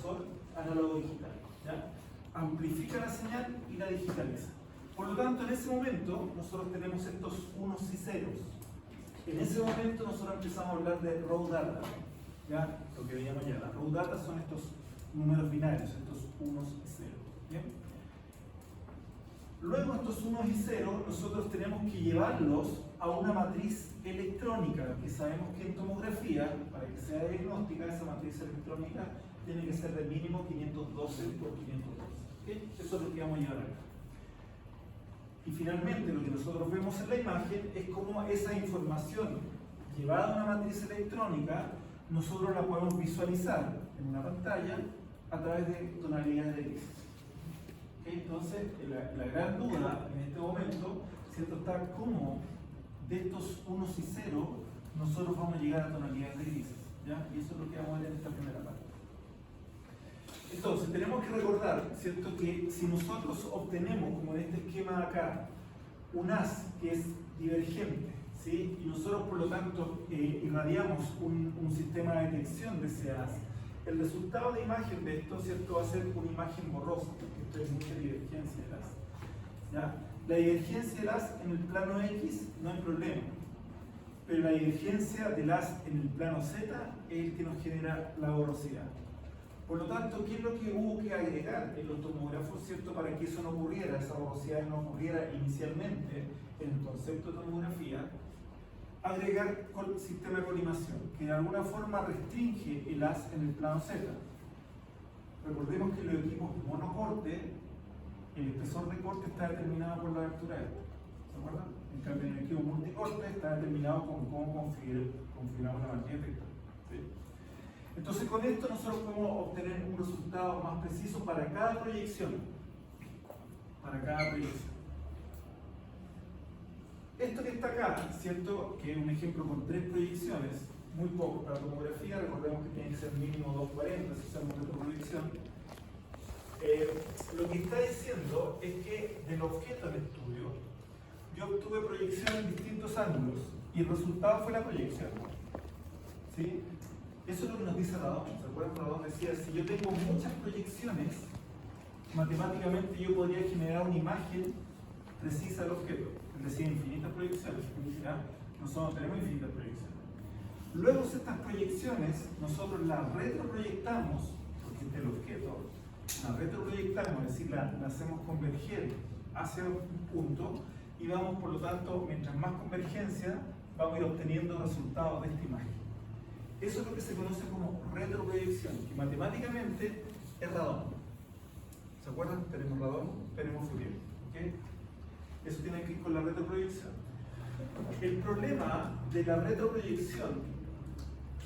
sensor análogo-digital, ¿ya? Amplifica la señal y la digitaliza. Por lo tanto, en ese momento, nosotros tenemos estos unos y ceros. En ese momento, nosotros empezamos a hablar de raw data, ¿ya? Lo que veíamos ya. Las raw data son estos números binarios, estos unos y ceros, ¿bien? Luego, estos unos y ceros, nosotros tenemos que llevarlos a una matriz electrónica, que sabemos que en tomografía, para que sea diagnóstica, esa matriz electrónica tiene que ser de mínimo 512 por 512. ¿Okay? Eso es lo que vamos a llevar acá. Y finalmente, lo que nosotros vemos en la imagen es cómo esa información llevada a una matriz electrónica, nosotros la podemos visualizar en una pantalla a través de tonalidades de grises. ¿Okay? Entonces, la gran duda en este momento, ¿cierto?, está cómo de estos unos y ceros nosotros vamos a llegar a tonalidades de grises, ¿ya? Y eso es lo que vamos a ver en esta primera parte. Entonces, tenemos que recordar, ¿cierto?, que si nosotros obtenemos, como en este esquema de acá, un haz que es divergente, ¿sí?, y nosotros por lo tanto irradiamos un sistema de detección de ese haz, el resultado de imagen de esto, ¿cierto?, va a ser una imagen borrosa, porque esto es mucha divergencia del haz, ¿ya? La divergencia del haz en el plano X no hay problema, pero la divergencia del haz en el plano Z es el que nos genera la borrosidad. Por lo tanto, ¿qué es lo que hubo que agregar en los tomógrafos, ¿cierto?, para que eso no ocurriera, esa borrosidad no ocurriera inicialmente en el concepto de tomografía? Agregar sistema de colimación, que de alguna forma restringe el haz en el plano Z. Recordemos que en los equipos monocorte, el espesor de corte está determinado por la abertura de esto, ¿se acuerdan? En cambio, en el equipo multicorte está determinado con cómo configuramos la matriz vectorial, ¿sí? Entonces, con esto nosotros podemos obtener un resultado más preciso para cada proyección. Para cada proyección. Esto que está acá, ¿cierto?, que es un ejemplo con 3 proyecciones, muy poco para tomografía, recordemos que tiene que ser mínimo 240 si usamos retroproyección. Lo que está diciendo es que del objeto de estudio, yo obtuve proyección en distintos ángulos y el resultado fue la proyección, ¿sí? Eso es lo que nos dice Radon. ¿Se acuerdan? Radon decía, si yo tengo muchas proyecciones, matemáticamente yo podría generar una imagen precisa del objeto, es decir, infinitas proyecciones. ¿Ya? Nosotros tenemos infinitas proyecciones. Luego estas proyecciones, nosotros las retroproyectamos, porque este es el objeto, la retroproyectamos, es decir, la hacemos converger hacia un punto y vamos, por lo tanto, mientras más convergencia, vamos a ir obteniendo resultados de esta imagen. Eso es lo que se conoce como retroproyección, que matemáticamente es Radon. ¿Se acuerdan? Tenemos Radon, tenemos Fourier. ¿Okay? Eso tiene que ir con la retroproyección. El problema de la retroproyección,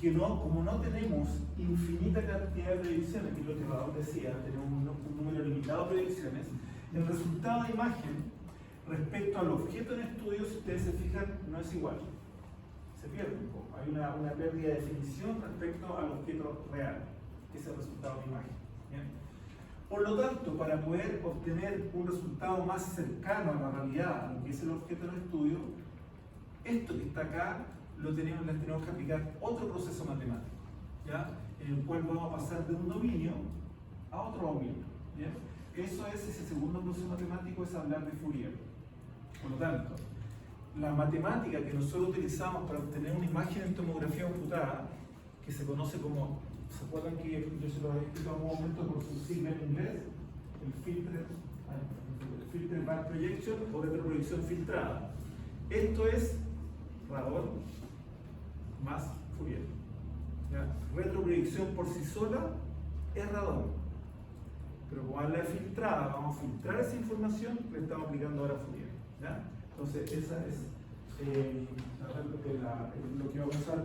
que como no tenemos infinita cantidad de proyecciones, que es lo que Radon decía, tenemos un número limitado de proyecciones, el resultado de imagen respecto al objeto en estudio, si ustedes se fijan, no es igual. Se pierde un poco. Hay una pérdida de definición respecto al objeto real, que es el resultado de imagen. ¿Bien? Por lo tanto, para poder obtener un resultado más cercano a la realidad, a lo que es el objeto en estudio, esto que está acá, les tenemos que aplicar otro proceso matemático, ¿ya? En el cual vamos a pasar de un dominio a otro dominio. ¿Bien? Eso es, ese segundo proceso matemático es hablar de Fourier. Por lo tanto, la matemática que nosotros utilizamos para obtener una imagen en tomografía computada, que se conoce como, ¿se acuerdan que yo se lo había explicado en un momento por su sigla en inglés? El filter back projection o retroproyección filtrada. Esto es Radon más Fourier. ¿Ya? Retroproyección por sí sola es Radon, pero como habla de filtrada, vamos a filtrar esa información, le estamos aplicando ahora Fourier. ¿Ya? Entonces, esa es lo que vamos a usar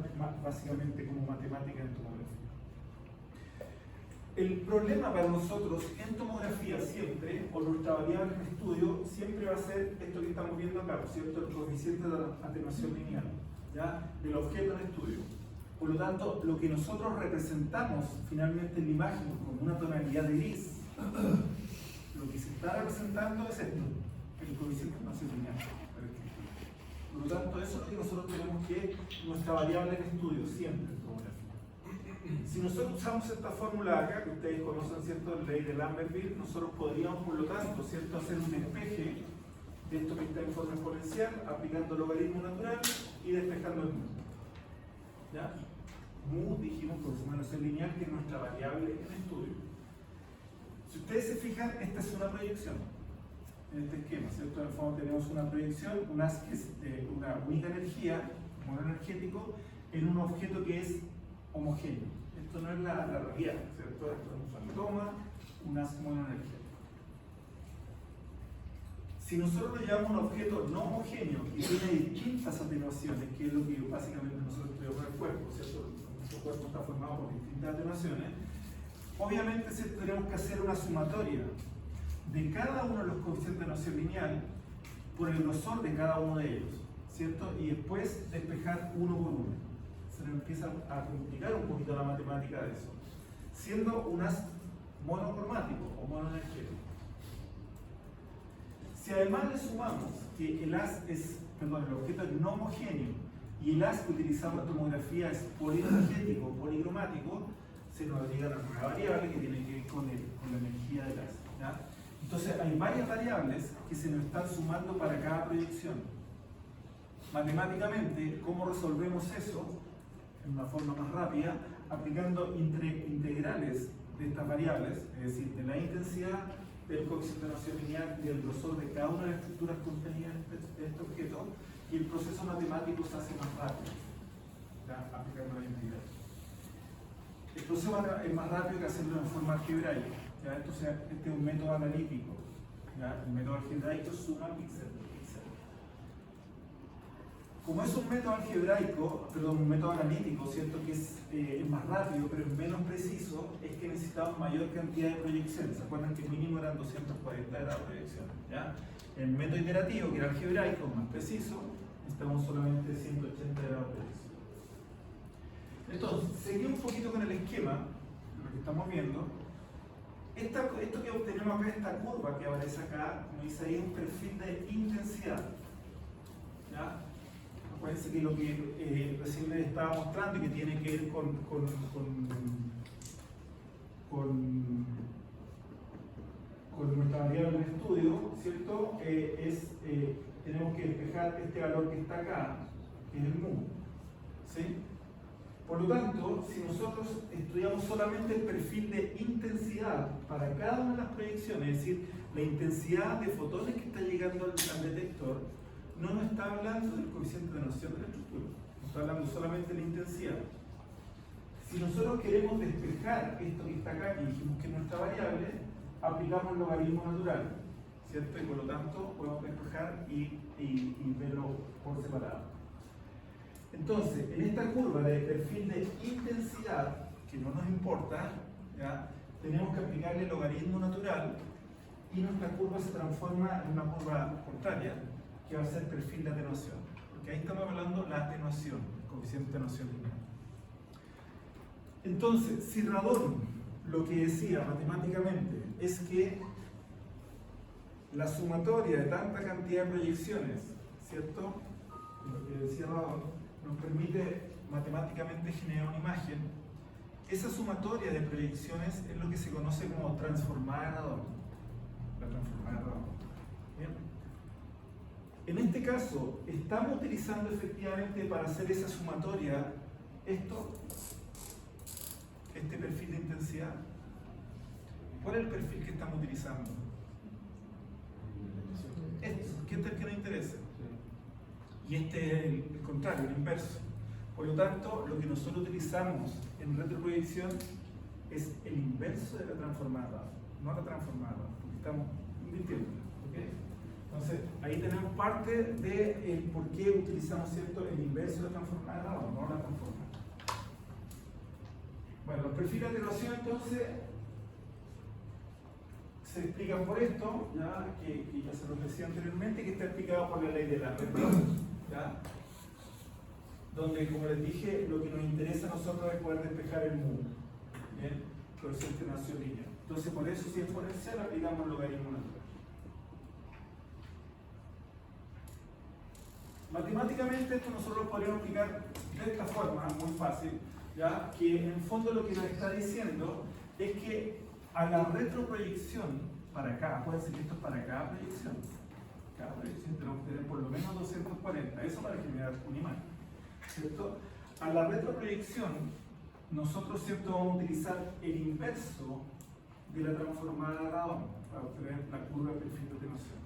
básicamente como matemática en tomografía. El problema para nosotros en tomografía siempre, o nuestra variable en estudio, siempre va a ser esto que estamos viendo acá, ¿cierto? El coeficiente de atenuación lineal, ¿ya? Del objeto en estudio. Por lo tanto, lo que nosotros representamos finalmente en la imagen con una tonalidad de gris, lo que se está representando es esto, el coeficiente de atenuación lineal. Por lo tanto, eso es lo que nosotros tenemos que nuestra variable en estudio siempre en tomografía. Si nosotros usamos esta fórmula acá, que ustedes conocen, ¿cierto? La ley de Lambertville, nosotros podríamos, por lo tanto, ¿cierto?, hacer un despeje de esto que está en forma exponencial, aplicando logaritmo natural y despejando el mu. ¿Ya? Mu, dijimos, aproximación lineal, que es nuestra variable en estudio. Si ustedes se fijan, esta es una proyección en este esquema, ¿cierto? En el fondo tenemos una proyección, una única energía, modo energético, en un objeto que es homogéneo. Esto no es la realidad, ¿cierto? Esto es un fantoma, un haz monoenergético. Si nosotros lo llevamos a un objeto no homogéneo y tiene distintas atenuaciones, que es lo que básicamente nosotros estudiamos en el cuerpo, ¿cierto? Nuestro cuerpo está formado por distintas atenuaciones. Obviamente tenemos que hacer una sumatoria de cada uno de los coeficientes de atenuación lineal por el grosor de cada uno de ellos, ¿cierto? Y después despejar uno por uno. Se nos empieza a complicar un poquito la matemática de eso, siendo un haz monocromático o monoenergético. Si además le sumamos que el objeto es no homogéneo y el haz que utilizamos en tomografía es polienergético o policromático, se nos agrega una nueva variable que tiene que ver con la energía del haz, ¿ya? Entonces hay varias variables que se nos están sumando para cada proyección. Matemáticamente, ¿cómo resolvemos eso? En una forma más rápida, aplicando integrales de estas variables, es decir, de la intensidad, del coeficiente de atenuación lineal y del grosor de cada una de las estructuras contenidas en este objeto, y el proceso matemático se hace más rápido, ¿ya? Aplicando la integral. El proceso es más rápido que hacerlo en forma algebraica, ¿ya? Entonces, este es un método analítico, ¿ya? El método algebraico suma píxel por píxel. Como es un método algebraico, perdón, un método analítico, ¿cierto? Que es más rápido, pero es menos preciso, es que necesitamos mayor cantidad de proyecciones. ¿Se acuerdan que el mínimo eran 240 grados de proyección? ¿Ya? El método iterativo, que era algebraico, más preciso, necesitamos solamente 180 grados de proyección. Entonces, seguimos un poquito con el esquema, lo que estamos viendo. Esto que obtenemos acá, esta curva que aparece acá, como dice ahí, es un perfil de intensidad. ¿Ya? Acuérdense que lo que recién les estaba mostrando y que tiene que ver con nuestra variable en estudio, ¿cierto? Tenemos que despejar este valor que está acá, que es el mu, ¿sí? Por lo tanto, si nosotros estudiamos solamente el perfil de intensidad para cada una de las proyecciones, es decir, la intensidad de fotones que está llegando al detector, no nos está hablando del coeficiente de atenuación de la estructura, nos está hablando solamente de la intensidad. Si nosotros queremos despejar esto que está acá, que dijimos que es nuestra variable, aplicamos el logaritmo natural, ¿cierto? Y por lo tanto podemos despejar y verlo por separado. Entonces, en esta curva de perfil de intensidad, que no nos importa, ¿ya? Tenemos que aplicarle el logaritmo natural y nuestra curva se transforma en una curva contraria, que va a ser perfil de atenuación, porque ahí estamos hablando de la atenuación, el coeficiente de atenuación lineal. Entonces, si Radon lo que decía matemáticamente es que la sumatoria de tanta cantidad de proyecciones, ¿cierto? Lo que decía Radon nos permite matemáticamente generar una imagen. Esa sumatoria de proyecciones es lo que se conoce como transformada de Radon. La transformada de Radon. ¿Bien? En este caso, estamos utilizando efectivamente para hacer esa sumatoria este perfil de intensidad. ¿Cuál es el perfil que estamos utilizando? Que es el que nos interesa. Y este es el contrario, el inverso. Por lo tanto, lo que nosotros utilizamos en retroproyección es el inverso de la transformada, no la transformada, porque estamos invirtiendo. ¿Okay? Entonces, ahí tenemos parte de por qué utilizamos, ¿cierto?, el inverso de la transformada o no la transformada. Bueno, los perfiles de atenuación entonces se explican por esto, ¿ya? Que ya se los decía anteriormente, que está explicado por la ley de Lambertville, ¿ya? Donde, como les dije, lo que nos interesa a nosotros es poder despejar el mu, ¿bien? Coeficiente de atenuación lineal. Entonces, por eso, si es exponencial, aplicamos el logaritmo natural. Matemáticamente esto nosotros lo podríamos aplicar de esta forma, muy fácil. ¿ya? Que en el fondo lo que nos está diciendo es que a la retroproyección para acá, acuérdense que esto es para cada proyección tenemos que tener por lo menos 240, eso para generar una imagen, ¿cierto? A la retroproyección nosotros, ¿cierto?, vamos a utilizar el inverso de la transformada de Radon para obtener la curva de perfil de atenuación.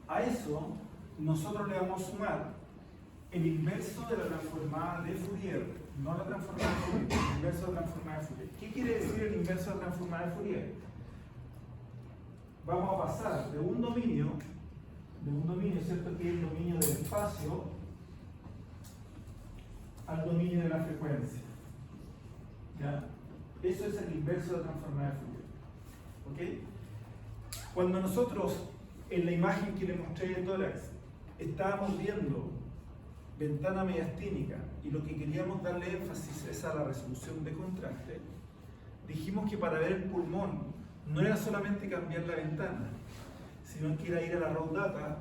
A eso nosotros le vamos a sumar el inverso de la transformada de Fourier, no la transformada de Fourier, el inverso de la transformada de Fourier. ¿Qué quiere decir el inverso de la transformada de Fourier? Vamos a pasar de un dominio, ¿cierto?, que es el dominio del espacio, al dominio de la frecuencia. ¿Ya? Eso es el inverso de la transformada de Fourier. ¿Ok? Cuando nosotros, en la imagen que le mostré de tórax, estábamos viendo ventana mediastínica y lo que queríamos darle énfasis es a la resolución de contraste, dijimos que para ver el pulmón no era solamente cambiar la ventana, sino que era ir a la raw data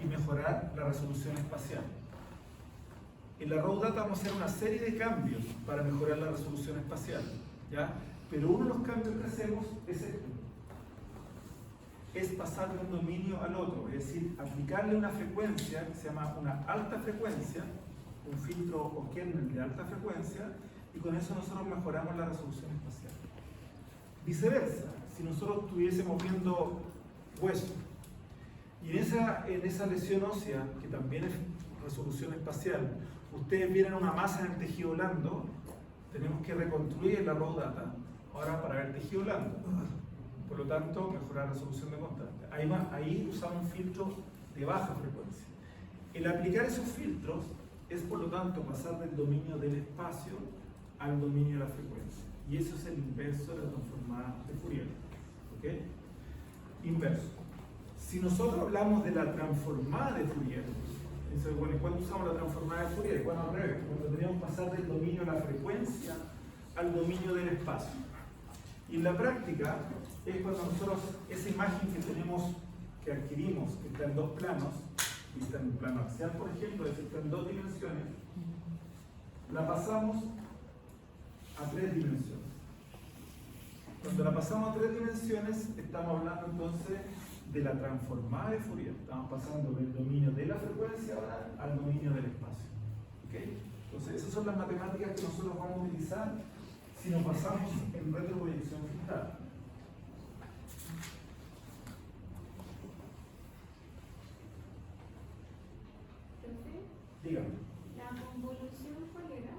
y mejorar la resolución espacial. En la raw data vamos a hacer una serie de cambios para mejorar la resolución espacial, ¿ya? Pero uno de los cambios que hacemos es esto. Es pasar de un dominio al otro, es decir, aplicarle una frecuencia que se llama una alta frecuencia, un filtro o kernel de alta frecuencia, y con eso nosotros mejoramos la resolución espacial. Viceversa, si nosotros estuviésemos viendo hueso, y en esa lesión ósea, que también es resolución espacial, ustedes vieran una masa en el tejido blando, tenemos que reconstruir la raw data ahora para ver tejido blando. Por lo tanto, mejorar la resolución de contraste. Ahí usamos un filtro de baja frecuencia. El aplicar esos filtros es, por lo tanto, pasar del dominio del espacio al dominio de la frecuencia. Y eso es el inverso de la transformada de Fourier. ¿Ok? Inverso. Si nosotros hablamos de la transformada de Fourier, entonces, bueno, ¿cuándo usamos la transformada de Fourier? Bueno, al revés, cuando teníamos que pasar del dominio de la frecuencia al dominio del espacio. Y en la práctica es cuando nosotros esa imagen que tenemos, que adquirimos, que está en dos planos, y está en un plano axial, por ejemplo, es decir, está en 2 dimensiones, la pasamos a 3 dimensiones. Cuando la pasamos a 3 dimensiones, estamos hablando entonces de la transformada de Fourier. Estamos pasando del dominio de la frecuencia ahora al dominio del espacio. ¿Okay? Entonces, esas son las matemáticas que nosotros vamos a utilizar si nos basamos en retroproyección filtrada. Dígame. ¿La convolución cuál era?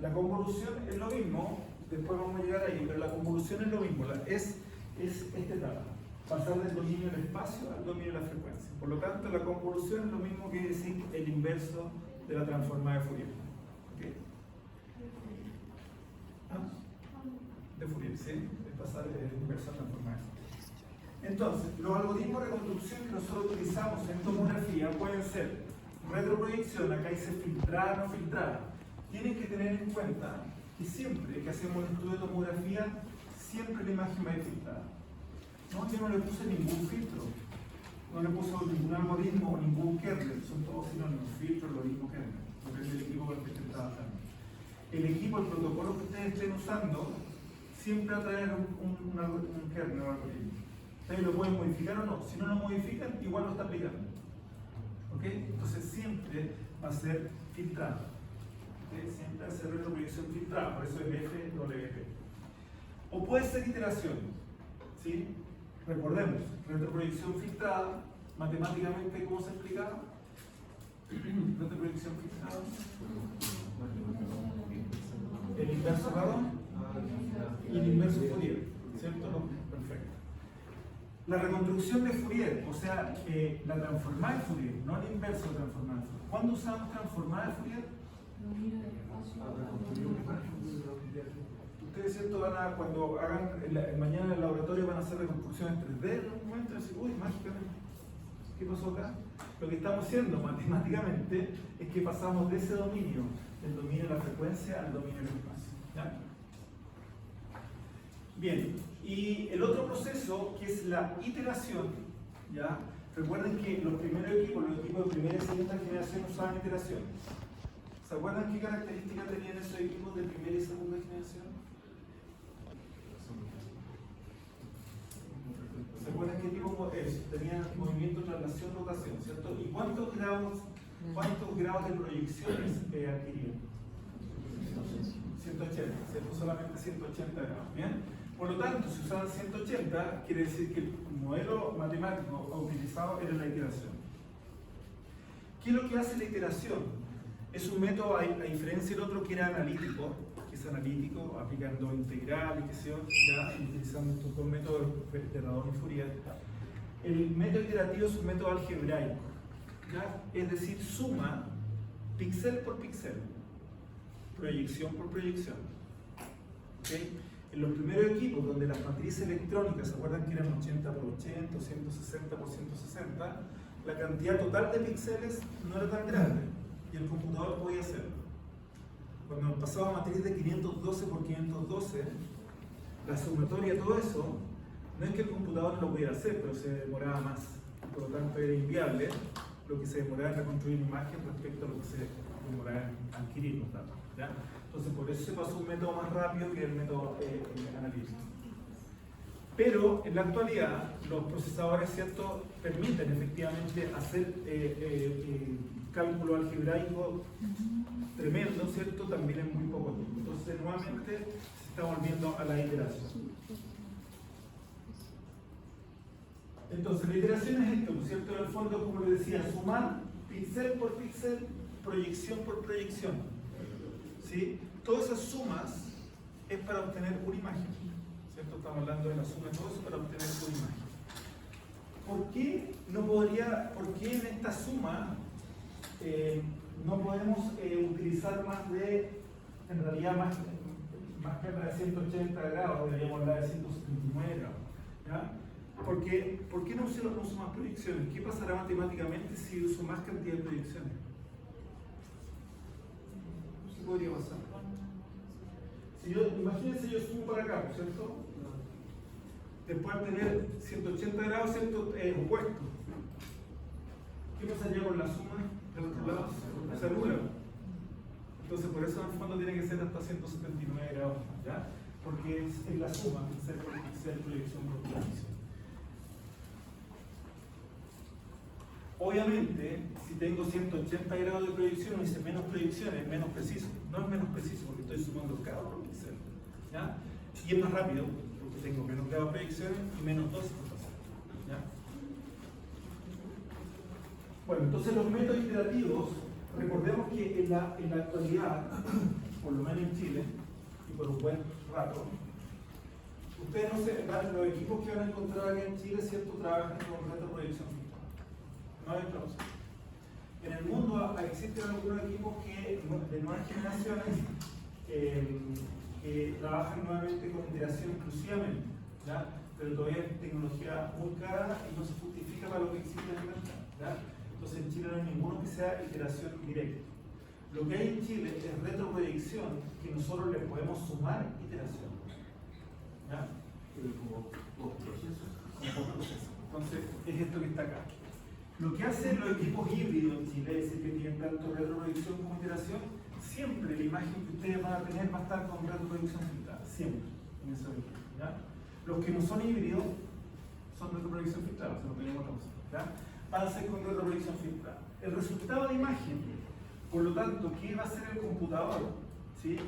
La convolución es lo mismo, después vamos a llegar ahí, pero la convolución es lo mismo, es esta etapa, pasar del dominio del espacio al dominio de la frecuencia. Por lo tanto, la convolución es lo mismo que decir el inverso de la transformada de Fourier. ¿Okay? De Fourier, ¿sí? Es pasar el inverso a la transformada de Fourier. Entonces, los algoritmos de reconstrucción que nosotros utilizamos en tomografía pueden ser retroproyección, acá dice filtrar o no filtrar. Tienen que tener en cuenta que siempre que hacemos un estudio de tomografía, siempre la imagen va a ir filtrada. No, yo no le puse ningún filtro, no le puse ningún algoritmo o ningún kernel, son todos sinónimos, filtro, algoritmo, kernel, depende del equipo con el que estén trabajando. El equipo, el protocolo que ustedes estén usando, siempre va a traer un kernel o algoritmo. Ustedes lo pueden modificar o no, si no lo modifican, igual lo está aplicando. ¿Okay? Entonces siempre va a ser filtrado. ¿Okay? Siempre va a ser retroproyección filtrada, por eso es BF-WP. O puede ser iteración. ¿Sí? Recordemos, retroproyección filtrada, matemáticamente, ¿cómo se explicaba? Retroproyección filtrada. El inverso Radon y el inverso Fourier. ¿Cierto? Perfecto. La reconstrucción de Fourier, o sea, la transformada de Fourier, no el inverso de transformada de Fourier. ¿Cuándo usamos transformada de Fourier? Ustedes, ¿cierto? Cuando hagan mañana en el laboratorio van a hacer reconstrucciones 3D en un momento y decir, uy, mágicamente, ¿qué pasó acá? Lo que estamos haciendo matemáticamente es que pasamos de ese dominio, del dominio de la frecuencia al dominio del espacio. ¿Ya? Bien, y el otro proceso, que es la iteración, ¿ya? Recuerden que los primeros equipos, los equipos de primera y segunda generación usaban iteración. ¿Se acuerdan qué características tenían esos equipos de primera y segunda generación? ¿Se acuerdan qué tipo es? Tenían movimiento, traslación, rotación, ¿cierto? ¿Y cuántos grados de proyecciones adquirían? 180, ¿cierto? Solamente 180 grados, ¿bien? Por lo tanto, si usaban 180, quiere decir que el modelo matemático utilizado era la iteración. ¿Qué es lo que hace la iteración? Es un método, a diferencia del otro que era analítico, que es analítico, aplicando integral y qué sé yo, ya utilizando estos dos métodos de Radon y Fourier. El método iterativo es un método algebraico, ¿ya? Es decir, suma píxel por píxel, proyección por proyección. ¿Okay? En los primeros equipos, donde las matrices electrónicas, ¿se acuerdan que eran 80 por 80, 160 por 160? La cantidad total de píxeles no era tan grande y el computador podía hacerlo. Cuando nos pasaba a matriz de 512 por 512, la sumatoria, todo eso, no es que el computador no lo pudiera hacer, pero se demoraba más. Por lo tanto, era inviable lo que se demoraba en reconstruir una imagen respecto a lo que se demoraba en adquirir los datos, ¿ya? Entonces, por eso se pasó un método más rápido que el método analítico. Pero en la actualidad, los procesadores, ¿cierto?, permiten efectivamente hacer cálculo algebraico tremendo, ¿cierto?, también en muy poco tiempo. Entonces, nuevamente, se está volviendo a la iteración. Entonces, la iteración es esto, ¿cierto? En el fondo, como les decía, sumar píxel por píxel, proyección por proyección. ¿Sí? Todas esas sumas es para obtener una imagen, ¿cierto? Estamos hablando de la suma de todo eso para obtener una imagen. ¿Por qué en esta suma no podemos utilizar más de, en realidad más que la de 180 grados, deberíamos hablar de 179 grados? ¿Ya? ¿Por qué no uso más proyecciones? ¿Qué pasará matemáticamente si uso más cantidad de proyecciones? ¿Qué podría pasar? Imagínense, yo sumo para acá, ¿cierto? Después de tener 180 grados, ¿cierto? Opuesto. ¿Qué pasaría con la suma del otro lado? Se anula. Entonces, por eso en el fondo tiene que ser hasta 179 grados, ¿ya? Porque es la suma, píxel por píxel, proyección por proyección. Obviamente, si tengo 180 grados de proyección, hice menos proyecciones, es menos preciso. No es menos preciso porque estoy sumando cada por píxel, ¿ya? Y es más rápido porque tengo menos grados de proyecciones y menos dosis de pasar, ¿ya? Bueno, entonces los métodos iterativos, recordemos que en la actualidad, por lo menos en Chile, y por un buen rato, ustedes no sé, los equipos que van a encontrar aquí en Chile, ¿cierto?, trabajan con retroproyección fija. No hay otra opción. En el mundo existen algunos equipos de nuevas generaciones que trabajan nuevamente con iteración exclusivamente, ¿ya? Pero todavía es tecnología muy cara y no se justifica para lo que existe en el mercado, ¿ya? Entonces en Chile no hay ninguno que sea iteración directa. Lo que hay en Chile es retroproyección, que nosotros le podemos sumar iteración, ¿ya? Como postproceso. Entonces es esto que está acá. Lo que hacen los equipos híbridos en Chile, es decir, que tienen tanto retroproyección como iteración, siempre la imagen que ustedes van a tener va a estar con retroproyección filtrada, siempre, en esos equipos, ¿ya? Los que no son híbridos son retroproyección filtrada, se lo tenemos otra cosa, ¿ya? Van a ser con retroproyección filtrada. El resultado de imagen, por lo tanto, ¿qué va a hacer el computador? ¿Sí?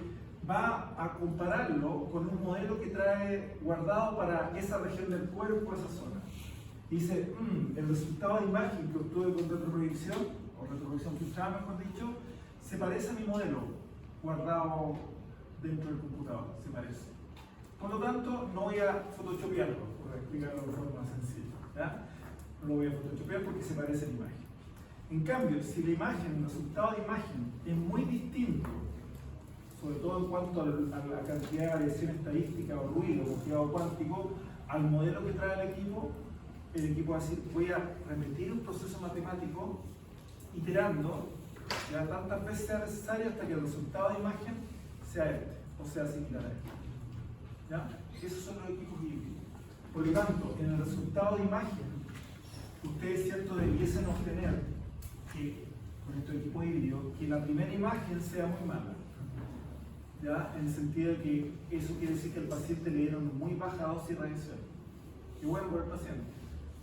Va a compararlo con un modelo que trae guardado para esa región del cuerpo, esa zona. Dice, el resultado de imagen que obtuve con retroproyección, o retroproyección filtrada mejor dicho, se parece a mi modelo guardado dentro del computador, se parece. Por lo tanto, no voy a photoshopearlo, por explicarlo de forma sencilla, ¿ya? No lo voy a photoshopear porque se parece a la imagen. En cambio, si la imagen, el resultado de imagen es muy distinto, sobre todo en cuanto a la cantidad de variación estadística o ruido o cuidado cuántico, al modelo que trae el equipo va a decir, voy a repetir un proceso matemático iterando ya tantas veces sea necesario hasta que el resultado de imagen sea este, o sea similar a este. ¿Ya? Esos son los equipos híbridos. Por lo tanto, en el resultado de imagen, ustedes, ¿cierto?, debiesen obtener que con estos equipos híbridos, que la primera imagen sea muy mala. ¿Ya? En el sentido de que eso quiere decir que al paciente le dieron muy baja dosis de radiación. Qué bueno por el paciente.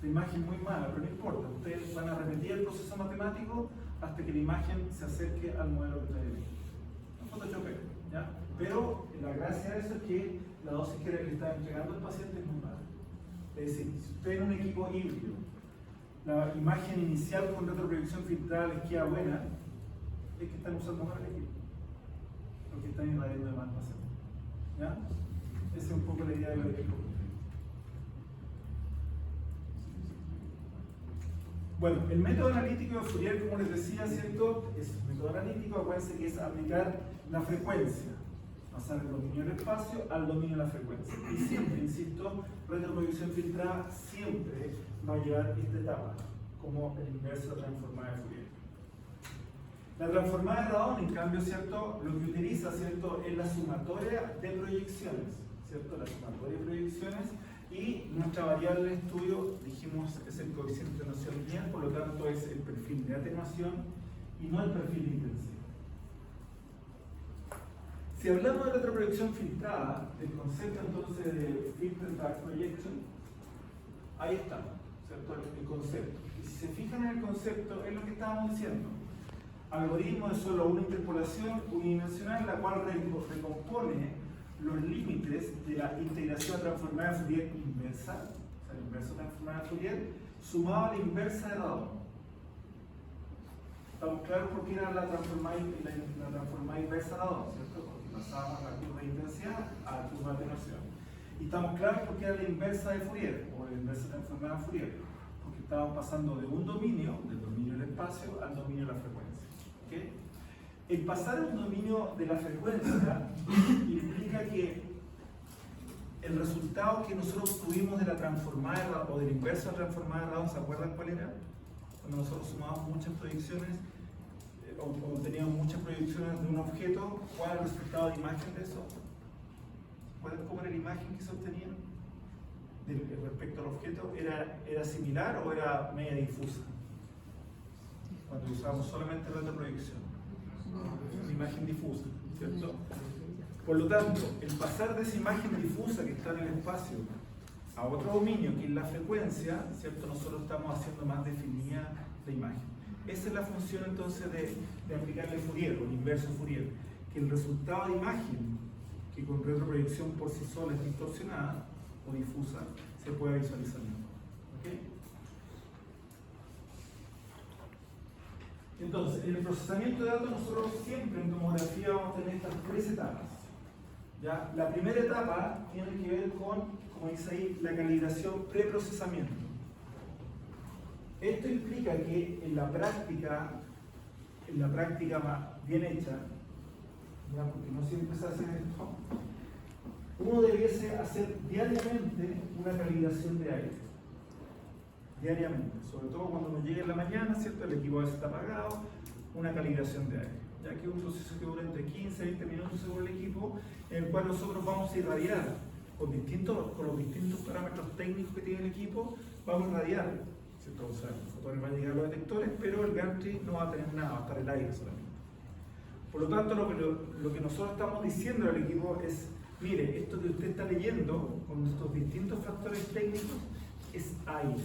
La imagen muy mala, pero no importa. Ustedes van a repetir el proceso matemático hasta que la imagen se acerque al modelo que ustedes ven. Un photoshopeo, ¿ya? Pero la gracia de eso es que la dosis que le está entregando el paciente es muy mala. Es decir, si usted en un equipo híbrido, la imagen inicial con retroproyección filtrada les queda buena, es que están usando mal el equipo. Porque están irradiando de más paciente. ¿Ya? Esa es un poco la idea del equipo. Bueno, el método analítico de Fourier, como les decía, ¿cierto? Es un método analítico, acuérdense que es aplicar la frecuencia, pasar el dominio del espacio al dominio de la frecuencia. Y siempre, insisto, retroproyección filtrada siempre va a llevar esta etapa, como el inverso de la transformada de Fourier. La transformada de Raon, en cambio, ¿cierto? Lo que utiliza, ¿cierto? Es la sumatoria de proyecciones, ¿cierto? La sumatoria de proyecciones. Y nuestra variable de estudio, dijimos, es el coeficiente de atenuación lineal, por lo tanto es el perfil de atenuación y no el perfil de intensidad. Si hablamos de retroproyección filtrada, el concepto entonces de filter back projection, ahí está, ¿cierto? El concepto. Y si se fijan en el concepto, es lo que estábamos diciendo. Algoritmo de solo una interpolación unidimensional, la cual recompone los límites de la integración transformada de Fourier inversa, o sea, el inverso transformada de Fourier, sumado a la inversa de Raon. ¿Estamos claros por qué era la transformada inversa de Raon, ¿cierto? Porque pasábamos la curva de intensidad a la curva de atenuación. Y estamos claros por qué era la inversa de Fourier, o la inversa transformada de Fourier, porque estábamos pasando de un dominio, del dominio del espacio, al dominio de la frecuencia. ¿Okay? El pasar a un dominio de la frecuencia implica que el resultado que nosotros obtuvimos de la transformada o del inverso de la transformada de Raon, ¿se acuerdan cuál era? Cuando nosotros sumábamos muchas proyecciones o teníamos muchas proyecciones de un objeto, ¿cuál era el resultado de imagen de eso? ¿Recuerdan cómo era la imagen que se obtenía respecto al objeto? ¿Era similar o era media difusa? Cuando usábamos solamente retroproyección. Una imagen difusa, ¿cierto? Por lo tanto, el pasar de esa imagen difusa que está en el espacio a otro dominio, que es la frecuencia, ¿cierto? Nosotros estamos haciendo más definida la imagen. Esa es la función entonces de aplicarle Fourier, o el inverso Fourier, que el resultado de imagen, que con retroproyección por sí sola es distorsionada o difusa, se puede visualizar mejor. ¿Okay? Entonces, en el procesamiento de datos nosotros siempre en tomografía vamos a tener estas tres etapas. ¿Ya? La primera etapa tiene que ver con, como dice ahí, la calibración preprocesamiento. Esto implica que en la práctica bien hecha, ¿ya? Porque no siempre se hace esto, uno debiese hacer diariamente una calibración de aire. Diariamente, sobre todo cuando uno llegue en la mañana, ¿cierto? El equipo a veces está apagado, una calibración de aire, ya que es un proceso que dura entre 15 y 20 minutos según el equipo, en el cual nosotros vamos a irradiar con los distintos parámetros técnicos que tiene el equipo, vamos a irradiar, ¿cierto? O sea, los fotones van a llegar a los detectores, pero el gantry no va a tener nada, va a estar el aire solamente. Por lo tanto, lo que nosotros estamos diciendo al equipo es, mire, esto que usted está leyendo con estos distintos factores técnicos es aire.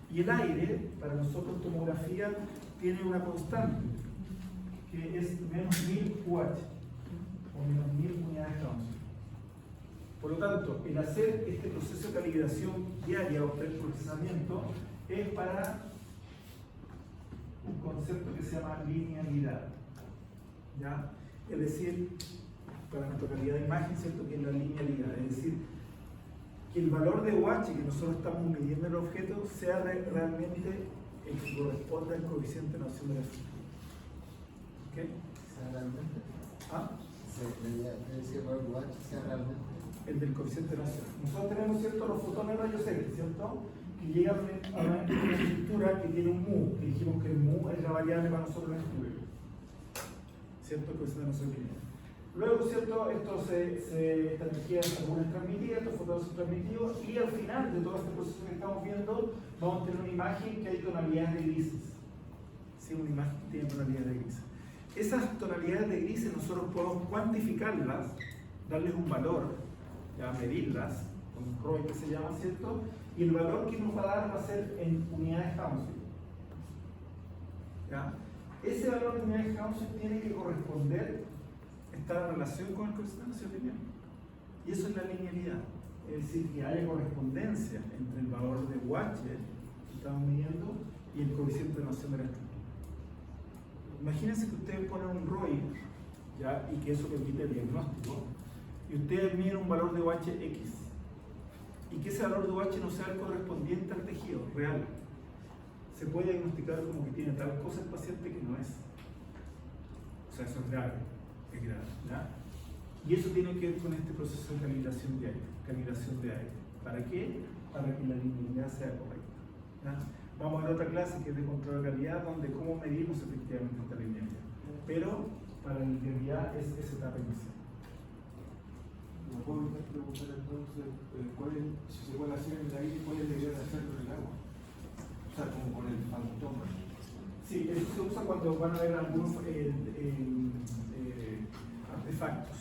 Y el aire, para nosotros tomografía, tiene una constante, que es menos 1000 UH, o menos 1000 unidades Gauss. Por lo tanto, el hacer este proceso de calibración diaria o preprocesamiento es para un concepto que se llama linealidad. ¿Ya? Es decir, para nuestra calidad de imagen, ¿cierto? Que es la linealidad, es decir, que el valor de UH que nosotros estamos midiendo en el objeto sea realmente el que corresponde al coeficiente de atenuación de la estructura. ¿Ok? ¿Sea realmente? ¿Ah? ¿Ese valor de UH sea realmente? El del coeficiente de atenuación. Nosotros tenemos, ¿cierto?, los fotones rayos X, ¿cierto?, que llegan a una estructura que tiene un mu, que dijimos que el mu es la variable para nosotros en el estudio, ¿cierto?, el coeficiente de atenuación. Luego, ¿cierto?, esta energía es transmitida, estos fotones son transmitidos, y al final de todo este proceso que estamos viendo, vamos a tener una imagen que hay tonalidades de grises. ¿sí? Una imagen que tiene tonalidades de grises. Esas tonalidades de grises nosotros podemos cuantificarlas, darles un valor, ya medirlas, con un ROI que se llama, ¿cierto? Y el valor que nos va a dar va a ser en unidades Hounsfield. ¿Ya? Ese valor de unidades Hounsfield tiene que corresponder, estar en relación con el coeficiente de nación lineal. Y eso es la linealidad. Es decir, que haya correspondencia entre el valor de UH que estamos midiendo y el coeficiente de nación de la estructura. Imagínense que ustedes ponen un ROI, ¿ya? Y que eso permite el diagnóstico, y ustedes miden un valor de UH X, y que ese valor de UH no sea el correspondiente al tejido real. Se puede diagnosticar como que tiene tal cosa el paciente que no es. O sea, eso es grave, ¿ya? Y eso tiene que ver con este proceso de calibración de aire. ¿Para qué? Para que la linealidad sea correcta, ¿ya? Vamos a ver otra clase que es de control de calidad, donde cómo medimos efectivamente esta linealidad. Pero para la linealidad es esa etapa inicial. ¿Me puedo preguntar entonces si se puede hacer en el aire, cuál es la idea de hacerlo en el agua? O sea, como con el fantoma. Sí, eso se usa cuando van a ver algunos artefactos.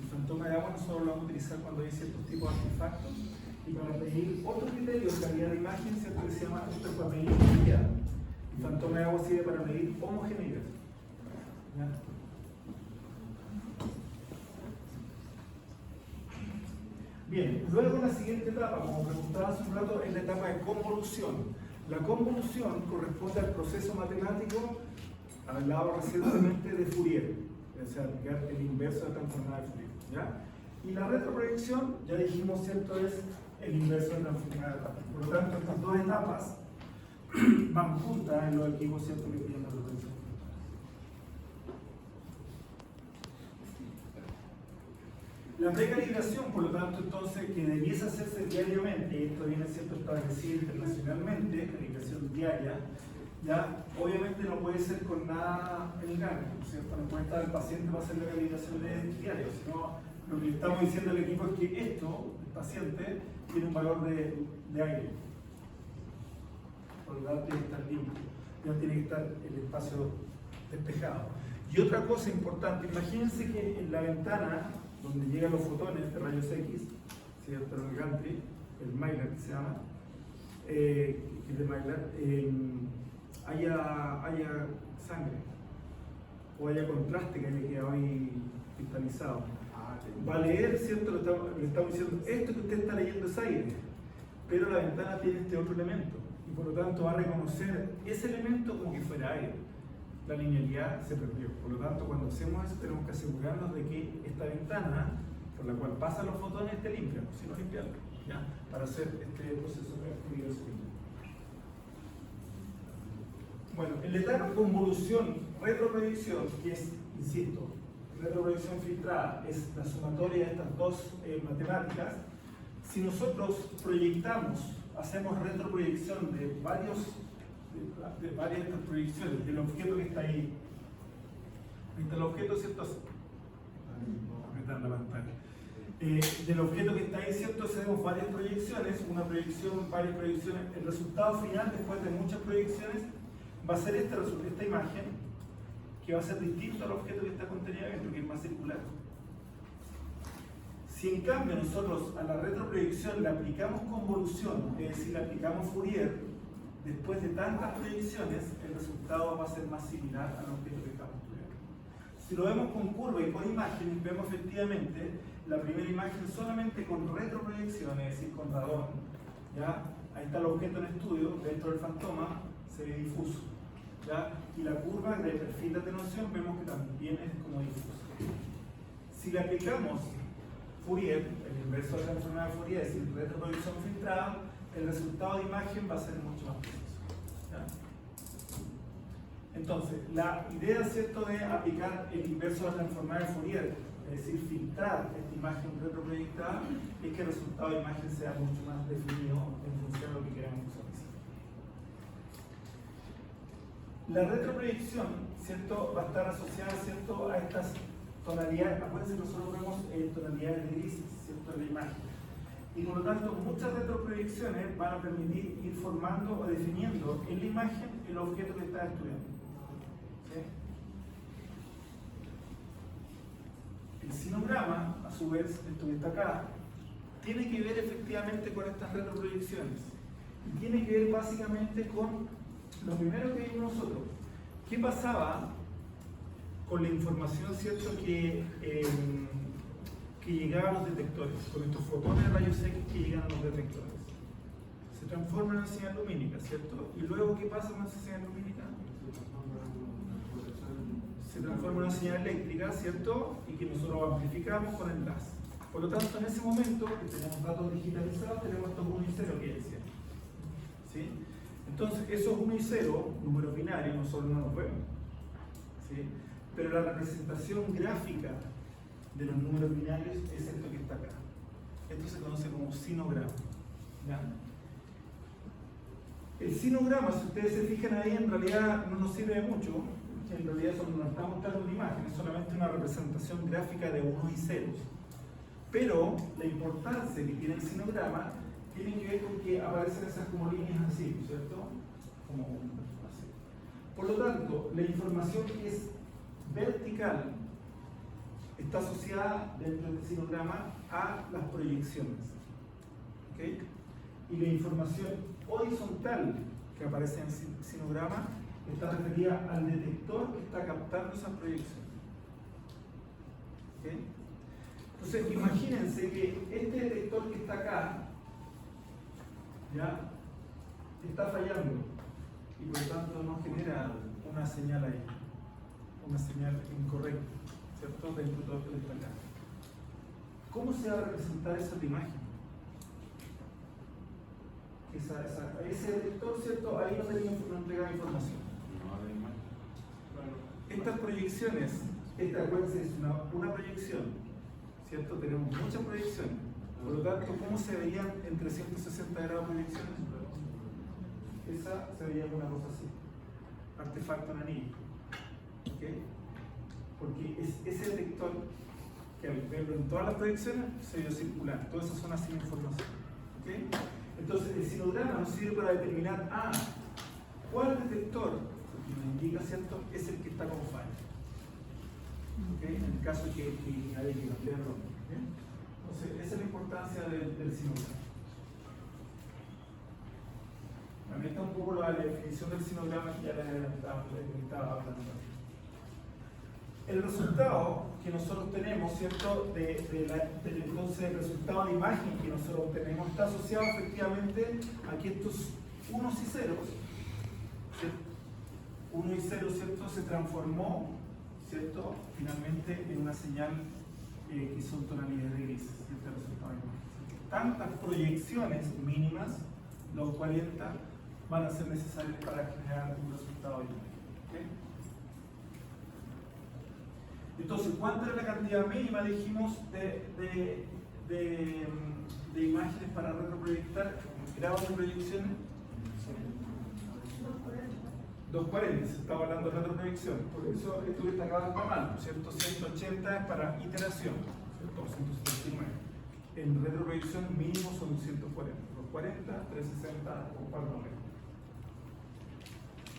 El fantoma de agua nosotros lo vamos a utilizar cuando hay ciertos tipos de artefactos y para medir otro criterio de calidad de imagen, ¿cierto? Que se llama, esto es para medir homogeneidad. El fantoma de agua sirve para medir homogeneidad. ¿Ya? Bien, luego la siguiente etapa, como preguntaba hace un rato, es la etapa de convolución. La convolución corresponde al proceso matemático hablado recientemente de Fourier, o sea, aplicar el inverso de la transformada de Fourier, ¿ya? Y la retroproyección, ya dijimos, ¿cierto?, es el inverso de la transformada de Fourier. Por lo tanto, estas dos etapas van juntas en los equipos, ¿cierto?, que tienen la retroproyección. La recalibración, por lo tanto, entonces, que debiese hacerse diariamente, y esto viene siendo establecido internacionalmente, calibración diaria, ya obviamente no puede ser con nada en el gancho, ¿cierto? No puede estar el paciente para hacer la calibración diaria, sino lo que le estamos diciendo al equipo es que esto, el paciente, tiene un valor de aire, por lo tanto tiene que estar limpio, ya tiene que estar el espacio despejado. Y otra cosa importante, imagínense que en la ventana donde llegan los fotones de rayos X, ¿cierto? El gantry, el Mylar que se llama, que es de Mylar, haya sangre o haya contraste que haya quedado ahí cristalizado. Va a leer, ¿cierto? Le estamos diciendo, esto que usted está leyendo es aire, pero la ventana tiene este otro elemento y por lo tanto va a reconocer ese elemento como que fuera aire. La linealidad se perdió. Por lo tanto, cuando hacemos eso, tenemos que asegurarnos de que esta ventana por la cual pasan los fotones esté limpia, si no limpiarla, ¿ya? Para hacer este proceso de activación. Bueno, en la etapa convolución, retroproyección, que es, insisto, retroproyección filtrada, es la sumatoria de estas dos matemáticas. Si nosotros proyectamos, hacemos retroproyección de varias de estas proyecciones, del objeto que está ahí. Ahí está el objeto, ¿cierto? Apretar la pantalla. Del objeto que está ahí, ¿cierto? Hacemos varias proyecciones, una proyección, varias proyecciones. El resultado final, después de muchas proyecciones, va a ser esta imagen, que va a ser distinto al objeto que está contenido dentro, que es más circular. Si en cambio nosotros a la retroproyección le aplicamos convolución, es decir, le aplicamos Fourier, después de tantas proyecciones, el resultado va a ser más similar al objeto que estamos estudiando. Si lo vemos con curva y con imágenes, vemos efectivamente la primera imagen solamente con retroproyección, es decir, con radón. ¿Ya? Ahí está el objeto en estudio, dentro del fantoma se ve difuso. ¿Ya? Y la curva de perfil de atenuación vemos que también es como difuso. Si le aplicamos Fourier, el inverso de la transformada de Fourier, es decir, retroproyección filtrada, el resultado de imagen va a ser mucho más preciso. ¿Ya? Entonces, la idea, ¿cierto?, de aplicar el inverso de la transformada de Fourier, es decir, filtrar esta imagen retroproyectada, es que el resultado de imagen sea mucho más definido en función de lo que queremos visualizar. La retroproyección, ¿cierto?, va a estar asociada, ¿cierto?, a estas tonalidades. Acuérdense que nosotros vemos tonalidades de grises, ¿cierto?, en la imagen. Y por lo tanto, muchas retroproyecciones van a permitir ir formando o definiendo en la imagen el objeto que está estudiando. El sinograma, a su vez, esto que está acá, tiene que ver efectivamente con estas retroproyecciones. Y tiene que ver básicamente con lo primero que vimos nosotros. ¿Qué pasaba con la información, cierto, que llegaba a los detectores, con estos fotones de rayos X que llegan a los detectores? Se transforma en una señal lumínica, ¿cierto? ¿Y luego qué pasa con esa señal lumínica? Se transforma en una señal eléctrica, ¿cierto? Y que nosotros amplificamos con el LAS. Por lo tanto, en ese momento, que tenemos datos digitalizados, tenemos estos 1 y 0 que decía. ¿Sí? Entonces, esos 1 y 0, números binarios, nosotros no los vemos. ¿Sí? Pero la representación gráfica de los números binarios es esto que está acá. Esto se conoce como sinograma. ¿Ya? El sinograma, si ustedes se fijan ahí, en realidad no nos sirve de mucho. En realidad no está mostrando una imagen, es solamente una representación gráfica de 1 y 0. Pero la importancia que tiene el sinograma tiene que ver con que aparecen esas como líneas así, ¿cierto? Como así. Por lo tanto, la información que es vertical está asociada dentro del sinograma a las proyecciones. ¿Okay? Y la información horizontal que aparece en el sinograma está referida al detector que está captando esas proyecciones. ¿Okay? Entonces, imagínense que este detector que está acá ya está fallando y por lo tanto nos genera una señal ahí, una señal incorrecta, ¿cierto? Dentro de todo esto que está acá. ¿Cómo se va a representar esa imagen? Ese detector, ¿cierto? Ahí no entregaba información. Estas proyecciones, acuérdense, es una proyección, ¿cierto? Tenemos muchas proyecciones. Por lo tanto, ¿cómo se veían en 360 grados proyecciones? Esa se veía como una cosa así. Artefacto en anillo. ¿Ok? Porque es ese detector que al verlo en todas las proyecciones se vio circular. Todas esas zonas sin información. ¿Ok? Entonces, el sinograma nos sirve para determinar, ¿cuál detector, que nos indica, ¿cierto?, es el que está con falla? ¿Okay? En el caso de que haya que cambiar el nombre. ¿Okay? Entonces, esa es la importancia del sinograma. También está un poco la definición del sinograma que ya les estaba hablando. El resultado que nosotros tenemos, ¿cierto? Entonces, el resultado de imagen que nosotros obtenemos está asociado efectivamente a que estos unos y ceros, ¿cierto? 1 y 0, ¿cierto? Se transformó, ¿cierto? Finalmente en una señal que son tonalidades de grises, ¿cierto? El resultado de imagen. Tantas proyecciones mínimas, los 40, van a ser necesarias para generar un resultado de imagen. ¿Okay? Entonces, ¿cuánta es la cantidad mínima, dijimos, de imágenes para retroproyectar? ¿Grados de proyecciones? 240, se estaba hablando de retroproyección. Por eso esto que está acá está mal, ¿cierto? 180 es para iteración, ¿cierto? 179. En retroproyección mínimo son 140. 240, 360 o 490.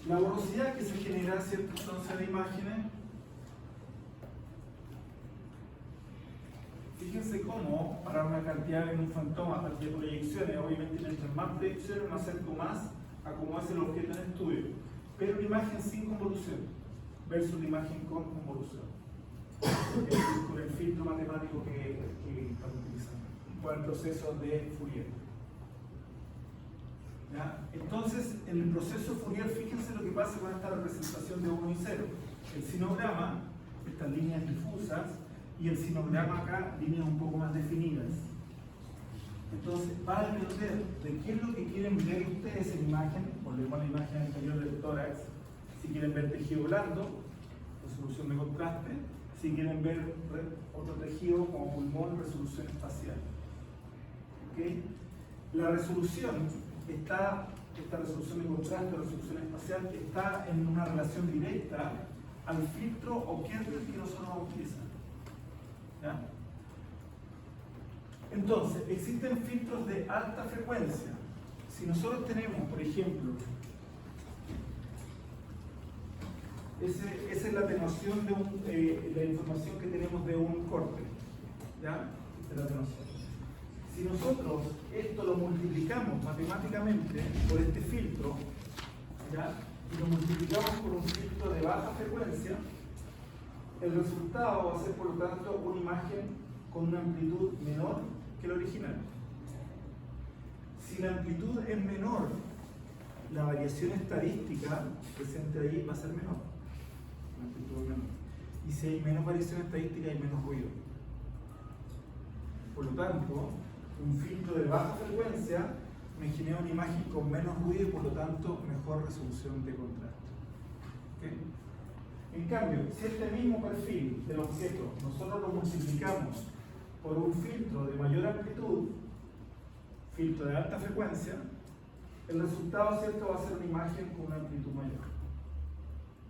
La borrosidad que se genera, ¿cierto? Entonces de imágenes. Fíjense cómo, para una cantidad en un fantoma de proyecciones, obviamente mientras más proyecciones me acerco más a cómo es el objeto en estudio. Pero una imagen sin convolución versus una imagen con convolución. Con el filtro matemático que están utilizando, por el proceso de Fourier. ¿Ya? Entonces, en el proceso Fourier, fíjense lo que pasa con esta representación de 1 y 0. El sinograma, estas líneas difusas, y el sinograma acá, líneas un poco más definidas. Entonces, va a depender de qué es lo que quieren ver ustedes en imagen. Volvemos a la imagen anterior del tórax. Si quieren ver tejido blando, resolución de contraste. Si quieren ver otro tejido como pulmón, resolución espacial. ¿Okay? La resolución esta resolución de contraste, resolución espacial, está en una relación directa al filtro o Kernel que nosotros vamos a utilizar. ¿Ya? Entonces, existen filtros de alta frecuencia. Si nosotros tenemos, por ejemplo, Esa es la atenuación de la información que tenemos de un corte. ¿Ya? Esta es la atenuación. Si nosotros esto lo multiplicamos matemáticamente por este filtro, ¿ya? Y lo multiplicamos por un filtro de baja frecuencia, el resultado va a ser, por lo tanto, una imagen con una amplitud menor que la original. Si la amplitud es menor, la variación estadística presente ahí va a ser menor. La amplitud es menor. Y si hay menos variación estadística, hay menos ruido. Por lo tanto, un filtro de baja frecuencia me genera una imagen con menos ruido y por lo tanto mejor resolución de contraste. ¿Okay? En cambio, si este mismo perfil del objeto nosotros lo multiplicamos por un filtro de mayor amplitud, filtro de alta frecuencia, el resultado, ¿cierto?, va a ser una imagen con una amplitud mayor.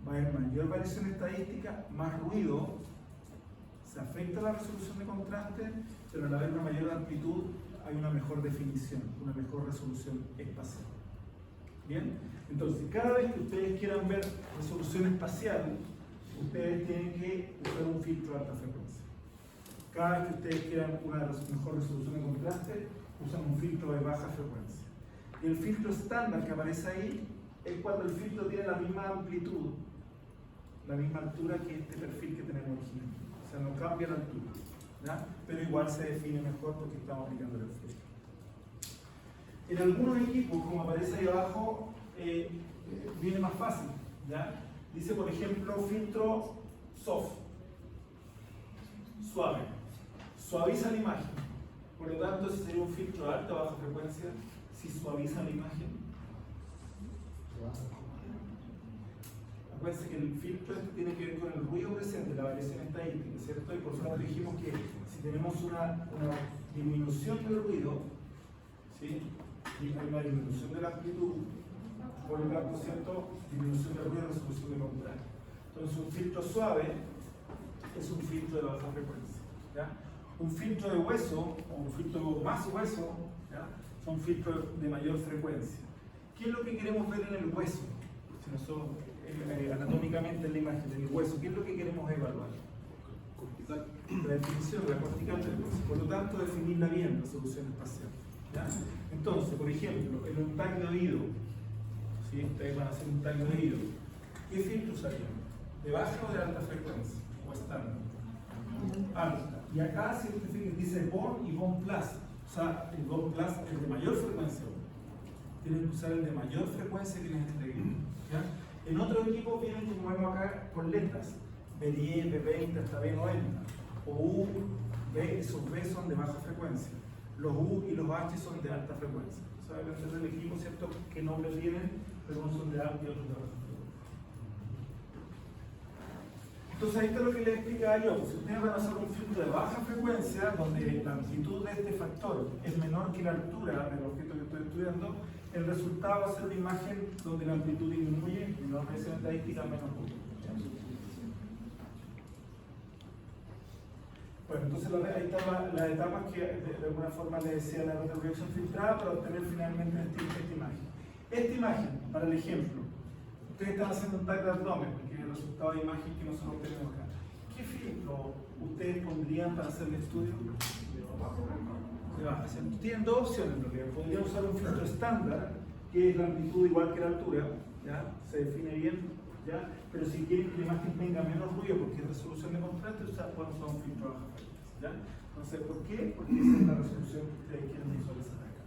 Va a haber mayor variación estadística, más ruido, se afecta la resolución de contraste, pero al haber una mayor amplitud hay una mejor definición, una mejor resolución espacial. ¿Bien? Entonces, cada vez que ustedes quieran ver resolución espacial, ustedes tienen que usar un filtro de alta frecuencia. Cada vez que ustedes quieran una mejor resolución de contraste, usan un filtro de baja frecuencia. Y el filtro estándar que aparece ahí es cuando el filtro tiene la misma amplitud, la misma altura que este perfil que tenemos originalmente. O sea, no cambia la altura, ¿ya? Pero igual se define mejor porque estamos aplicando el filtro. En algunos equipos, como aparece ahí abajo, viene más fácil, ¿ya? Dice, por ejemplo, filtro soft, suave, suaviza la imagen. Por lo tanto, ese sería un filtro de alta o baja frecuencia si suaviza la imagen. Acuérdense que el filtro tiene que ver con el ruido presente, la variación estadística, ¿cierto? Y por supuesto dijimos que si tenemos una disminución del ruido, ¿sí? Y hay una disminución de la amplitud, por lo tanto, ¿cierto?, disminución del ruido y resolución de contraste. Entonces, un filtro suave es un filtro de baja frecuencia, ¿ya? Un filtro de hueso o un filtro más hueso, ¿ya?, son filtros de mayor frecuencia. ¿Qué es lo que queremos ver en el hueso? Si nosotros, anatómicamente en la imagen del hueso, ¿qué es lo que queremos evaluar? Cortical. La definición, la cortical del hueso. Por lo tanto, definirla bien, resolución espacial, ¿ya? Entonces, por ejemplo, en un tag de oído, ¿sí? Ustedes van a hacer un tag de oído, ¿qué filtro usarían? ¿De baja o de alta frecuencia? ¿O estándar? Alta. Y acá, si ustedes fijan, dice BON y BON Plus. O sea, el BON Plus es de mayor frecuencia. Tienen que usar el de mayor frecuencia que en este equipo, ¿ya? En otros equipos vienen, como vemos acá, con letras. B10, B20, hasta B90. O U, B, esos B son de baja frecuencia. Los U y los H son de alta frecuencia. O sea, depende del equipo, ¿cierto?, qué nombre tienen, pero unos son de alta y otros de baja frecuencia. Entonces, ahí está lo que les explicaba yo. Si ustedes van a hacer un filtro de baja frecuencia, donde la amplitud de este factor es menor que la altura del objeto que estoy estudiando, el resultado va a ser una imagen donde la amplitud disminuye, menor variación estadística, menos ruido. Bueno, entonces ahí están las etapas que de alguna forma les decía la retroproyección filtrada para obtener finalmente esta imagen. Esta imagen, para el ejemplo, ustedes están haciendo un tag de abdomen, que es el resultado de imagen que nosotros tenemos acá. ¿Qué filtro ustedes pondrían para hacer el estudio? De baja. Tienen dos opciones en realidad. Podrían usar un filtro estándar, que es la amplitud igual que la altura, ¿ya? Se define bien, ¿ya? Pero si quieren que la imagen tenga menos ruido porque es resolución de contraste, pueden usar un filtro de baja frecuencia, ¿ya? Entonces, ¿por qué? Porque esa es la resolución que ustedes quieren visualizar acá.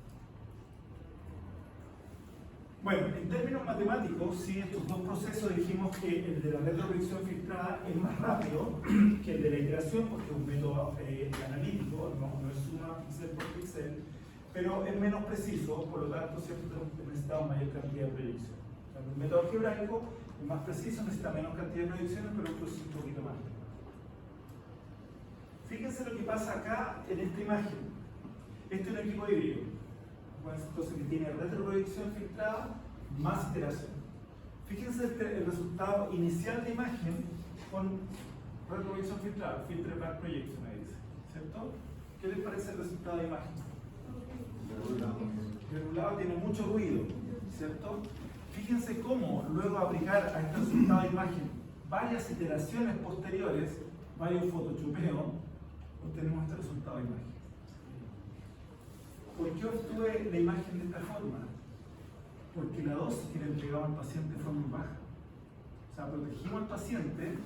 Bueno, en términos matemáticos, sí, estos dos procesos dijimos que el de la retroproyección filtrada es más rápido que el de la iteración, porque es un método analítico, no es suma píxel por píxel, pero es menos preciso, por lo tanto, siempre necesitamos mayor cantidad de proyección. O sea, el método algebraico es más preciso, necesita menos cantidad de proyecciones, pero esto es un poquito más. Fíjense lo que pasa acá en esta imagen. Este es un equipo híbrido. Entonces, que tiene retroproyección filtrada más iteración. Fíjense el resultado inicial de imagen con retroproyección filtrada, filter back projection, ahí dice, ¿cierto? ¿Qué les parece el resultado de imagen? Regulado, tiene mucho ruido, ¿cierto? Fíjense cómo luego aplicar a este resultado de imagen varias iteraciones posteriores, varios photoshopeos, obtenemos este resultado de imagen. ¿Por qué obtuve la imagen de esta forma? Porque la dosis que le entregaba al paciente fue muy baja. O sea, protegimos al paciente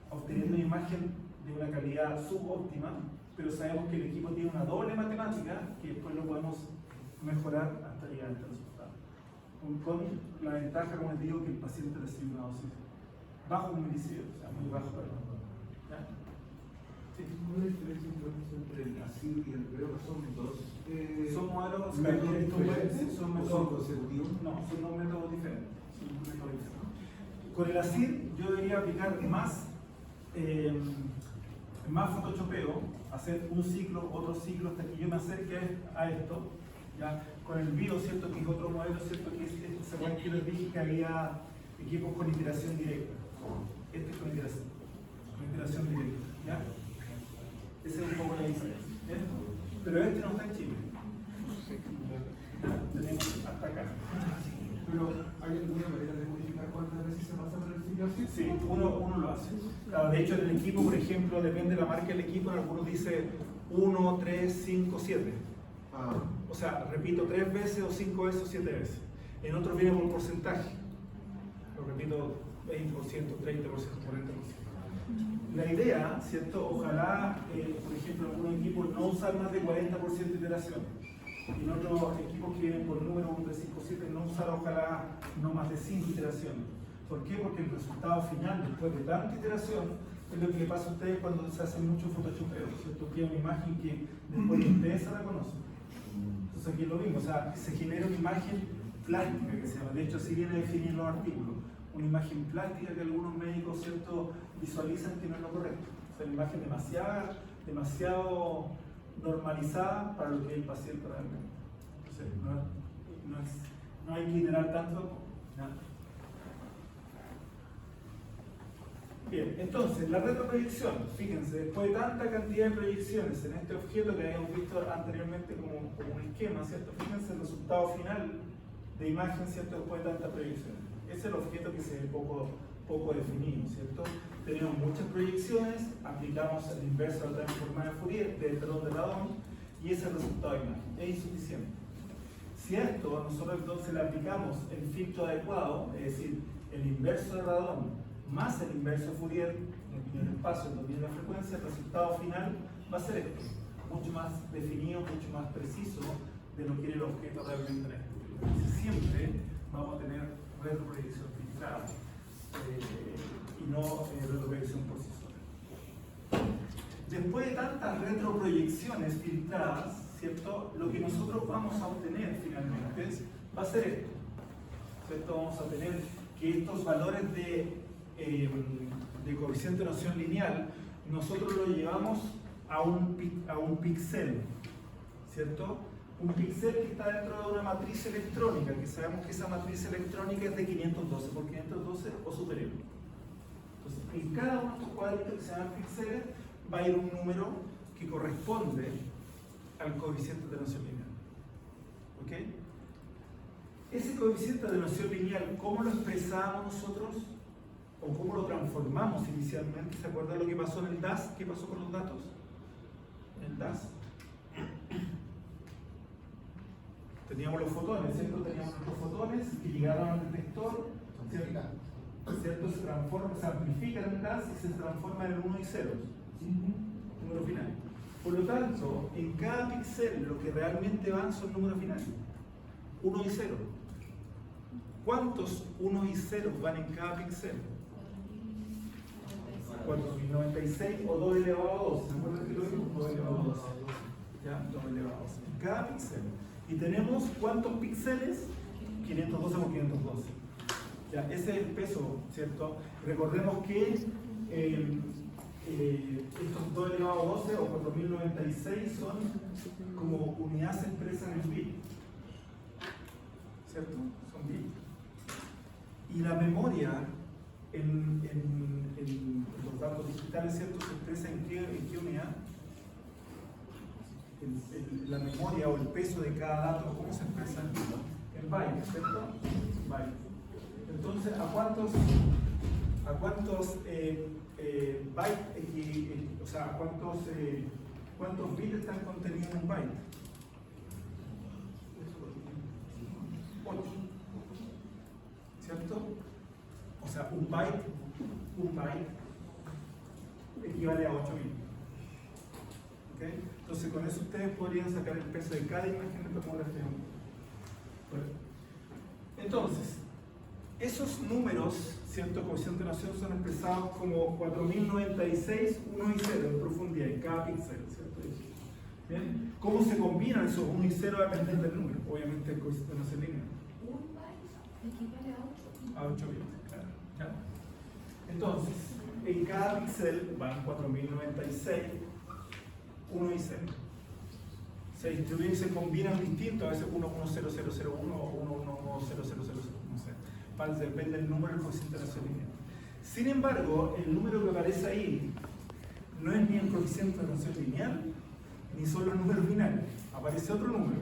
obteniendo una imagen de una calidad subóptima, pero sabemos que el equipo tiene una doble matemática que después lo podemos mejorar hasta llegar a este resultado. Con la ventaja, como les digo, que el paciente recibe una dosis bajo un milisievert, o sea, muy bajo para nosotros. ¿Ya? Sí. ¿Cuál es la diferencia entre el ASIR y el PEO? Son dos. Son modelos diferentes, son ¿o métodos son consecutivos? No, son dos métodos diferentes. Con el ASIR yo debería aplicar más photoshopeo, hacer un ciclo, otro ciclo, hasta que yo me acerque a esto. ¿Ya? Con el BIO, ¿cierto? Que es otro modelo, ¿cierto? Que es ese cual que les dije que había equipos con iteración directa. Este es con iteración directa. ¿Ya? Esa es un poco la diferencia. ¿Ya? Pero este no está en Chile. ¿Ya? Tenemos hasta acá. Pero, ¿hay alguna manera de modificar cuántas veces se pasa por el ciclo ASIR? Sí, uno lo hace. Claro, de hecho, en el equipo, por ejemplo, depende de la marca del equipo, en algunos dice 1, 3, 5, 7. Ah. O sea, repito 3 veces o 5 veces o 7 veces. En otros viene por porcentaje. Lo repito 20%, 30%, 40%. La idea, ¿cierto? Ojalá, por ejemplo, en algún equipo no usar más de 40% de iteración. Y en otros equipos que vienen por número 1, 3, 5, 7, no usar ojalá no más de 5 iteraciones. ¿Por qué? Porque el resultado final, después de tanta iteración, es lo que le pasa a ustedes cuando se hace mucho photoshopeo, ¿cierto? Que es una imagen que después ustedes se reconocen. Entonces aquí es lo mismo, o sea, se genera una imagen plástica que se llama, de hecho así viene a definir en los artículos, una imagen plástica que algunos médicos, ¿cierto?, visualizan que no es lo correcto. O sea, una imagen demasiado normalizada para lo que es el paciente realmente. Entonces, no hay que iterar tanto. ¿Ya? Bien, entonces, la retroproyección, fíjense, después de tanta cantidad de proyecciones en este objeto que habíamos visto anteriormente como un esquema, ¿cierto? Fíjense el resultado final de imagen, ¿cierto? Después de tantas proyecciones. Ese es el objeto que se ve poco definido, ¿cierto? Tenemos muchas proyecciones, aplicamos el inverso de la transformada de Fourier, de Radon, y ese es el resultado de imagen. Es insuficiente. Si a esto nosotros entonces le aplicamos el filtro adecuado, es decir, el inverso de Radon, más el inverso de Fourier, en el espacio, en dominio de la frecuencia, el resultado final va a ser esto, mucho más definido, mucho más preciso de lo que era el objeto realmente en el estudio. Entonces, siempre vamos a tener retroproyección filtrada y no retroproyección por sí sola. Después de tantas retroproyecciones filtradas, ¿cierto? Lo que nosotros vamos a obtener finalmente va a ser esto, ¿cierto? Vamos a tener que estos valores de coeficiente de noción lineal, nosotros lo llevamos a un píxel, ¿cierto? Un píxel que está dentro de una matriz electrónica, que sabemos que esa matriz electrónica es de 512 por 512 o superior. Entonces, en cada uno de estos cuadritos que se llaman píxeles va a ir un número que corresponde al coeficiente de noción lineal. ¿Ok? Ese coeficiente de noción lineal, ¿cómo lo expresamos nosotros? ¿O cómo lo transformamos inicialmente? ¿Se acuerdan lo que pasó en el DAS? ¿Qué pasó con los datos? En el DAS. Teníamos los fotones, ¿cierto? Teníamos nuestros fotones que llegaron al detector, ¿cierto? Se amplifican en el DAS y se transforman en 1 y 0. Número final. Por lo tanto, en cada píxel lo que realmente van son números finales. 1 y 0. ¿Cuántos 1 y 0 van en cada píxel? 4096 o 2 elevado a 12. ¿Se acuerdan que lo vimos? 2 elevado a 12. ¿Ya? 2 elevado a 12. En cada píxel. Y tenemos ¿cuántos píxeles? 512 por 512. Ya, ese es el peso, ¿cierto? Recordemos que estos 2 elevado a 12 o 4096 son como unidades expresas en bit, ¿cierto? Son bit. Y la memoria en los datos digitales, ¿cierto? Se expresa en qué unidad. La memoria o el peso de cada dato, ¿cómo se expresa? En bytes, ¿cierto? Bytes. Entonces, ¿a cuántos a cuántos bytes, o sea, cuántos bits están contenidos en un byte. 8. ¿Cierto? O sea, un byte equivale a 8 bits. ¿Ok? Entonces, con eso ustedes podrían sacar el peso de cada imagen de tomografía. Bueno. Entonces, esos números, ¿cierto? Coeficiente de noción son expresados como 4096, 1 y 0 en profundidad en cada píxel, ¿cierto? ¿Bien? ¿Cómo se combinan esos 1 y 0 dependiendo del número? Obviamente el coeficiente de noción lineal. Un byte equivale a 8. A 8 bits, claro. ¿Ya? Entonces, en cada píxel van 4096, 1 y 0. Se distribuyen y se combinan distintos, a veces 110001 o 110000, no sé. Depende del número del coeficiente de noción lineal. Sin embargo, el número que aparece ahí no es ni el coeficiente de noción lineal, ni son los números binarios. Aparece otro número,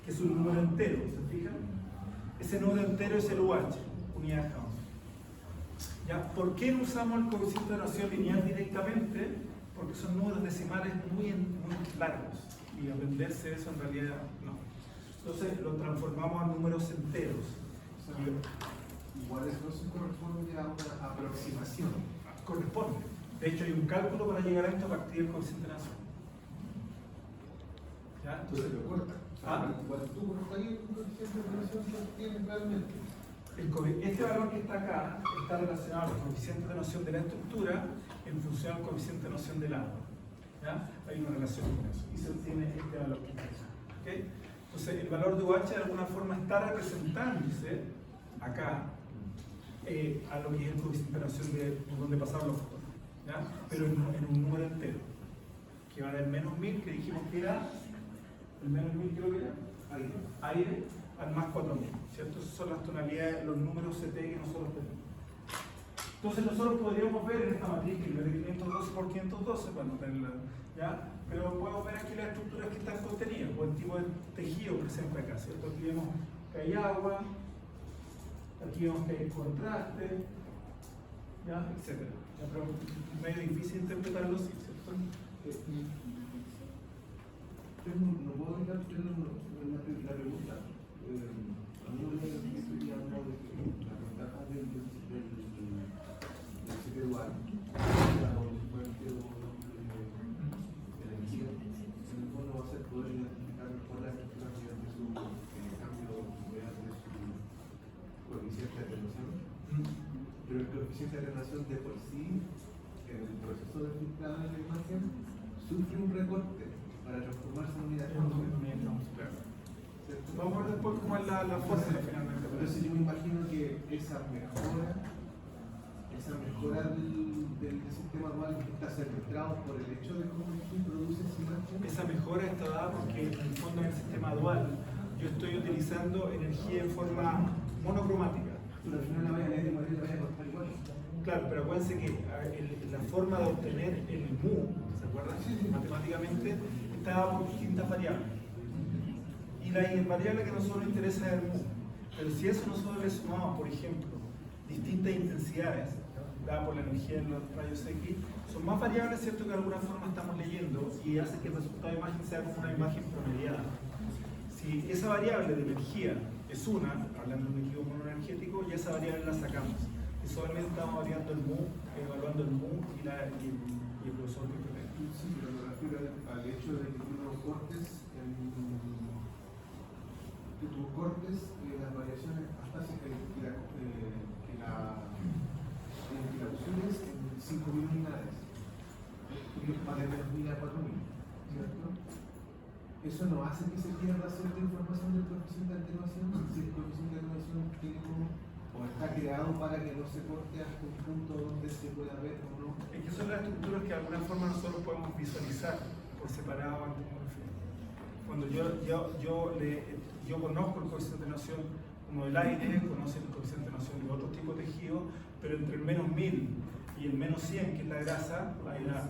que es un número entero, ¿se fijan? Ese número entero es el UH, unidad de Gauss. ¿Ya? ¿Por qué no usamos el coeficiente de noción lineal directamente? Porque son números decimales muy largos y aprenderse eso en realidad no. Entonces lo transformamos a números enteros. Igual eso no corresponde a una aproximación. Corresponde. De hecho hay un cálculo para llegar a esto a partir del coeficiente de noción. ¿Ya? Entonces lo corta. ¿Ah? Cuando tú cortas ahí, el coeficiente de relación que tienes realmente. Este valor que está acá está relacionado al coeficiente de noción de la estructura en función al coeficiente de noción del átomo. ¿Ya? Hay una relación con eso. Y se obtiene este valor que está acá. ¿Okay? Entonces, el valor de UH de alguna forma está representándose acá a lo que es el coeficiente de noción de donde pasaron los fotones. ¿Ya? Pero en un número entero. Que va del menos 1000, que dijimos que era. El menos 1000 creo que era. Aire al más 4000, ¿cierto? Esas son las tonalidades, los números CT que nosotros tenemos. Entonces nosotros podríamos ver en esta matriz que es de 512 por 512, para no tenerla, ¿ya? Pero podemos ver aquí las estructuras que están contenidas, o el tipo de tejido presente acá, ¿cierto? Aquí vemos que hay agua, aquí vemos que hay contraste, ¿ya? Etcétera. ¿Ya? Pero es medio difícil interpretarlo así, ¿cierto? No puedo evitar tener la pregunta. A mí me estoy hablando de que la ventaja del CP dual, la consecuencia de energía, en el fondo va a ser poder identificar mejor la estructura mediante su cambio, mediante su coeficiente de atenuación. Pero el coeficiente de atenuación de por sí, en el proceso de filtrado de la imagen, sufre un recorte para transformarse en unidad de Gauss. Vamos a ver después cómo es la fórmula finalmente. Por eso yo me imagino que esa mejora del sistema dual está secuestrado por el hecho de cómo tú introduces imagen. Esa mejora está dada porque en el fondo en el sistema dual yo estoy utilizando energía en forma monocromática. Pero al final la vaya a leer y la vaya a cortar igual. Claro, pero acuérdense que la forma de obtener el mu, ¿se acuerdan? Matemáticamente está dada por distintas variables. Y la variable que a nosotros nos interesa es el mu. Pero si eso nosotros le sumamos, por ejemplo, distintas intensidades dadas por la energía en los rayos X, son más variables, ¿cierto? Que de alguna forma estamos leyendo y hace que el resultado de imagen sea como una imagen promediada. Si esa variable de energía es una, hablando de un equipo monoenergético, ya esa variable la sacamos. Y solamente estamos variando el mu, evaluando el mu y el profesor que tenemos. Sí, pero me refiero al hecho de que tú no cortes las variaciones hasta que la opción es en 5.000 unidades, va de menos 1000 a 4.000, ¿cierto? Eso no hace que se pierda cierta información del coeficiente de atenuación, si el coeficiente de atenuación tiene como, o está creado para que no se corte hasta un punto donde se pueda ver o no. Es que son las estructuras que de alguna forma nosotros podemos visualizar por separado en tomografía. Cuando yo conozco el coeficiente de atenuación como del aire, conozco el coeficiente de atenuación de otro tipo de tejido, pero entre el menos 1000 y el menos 100, que es la grasa,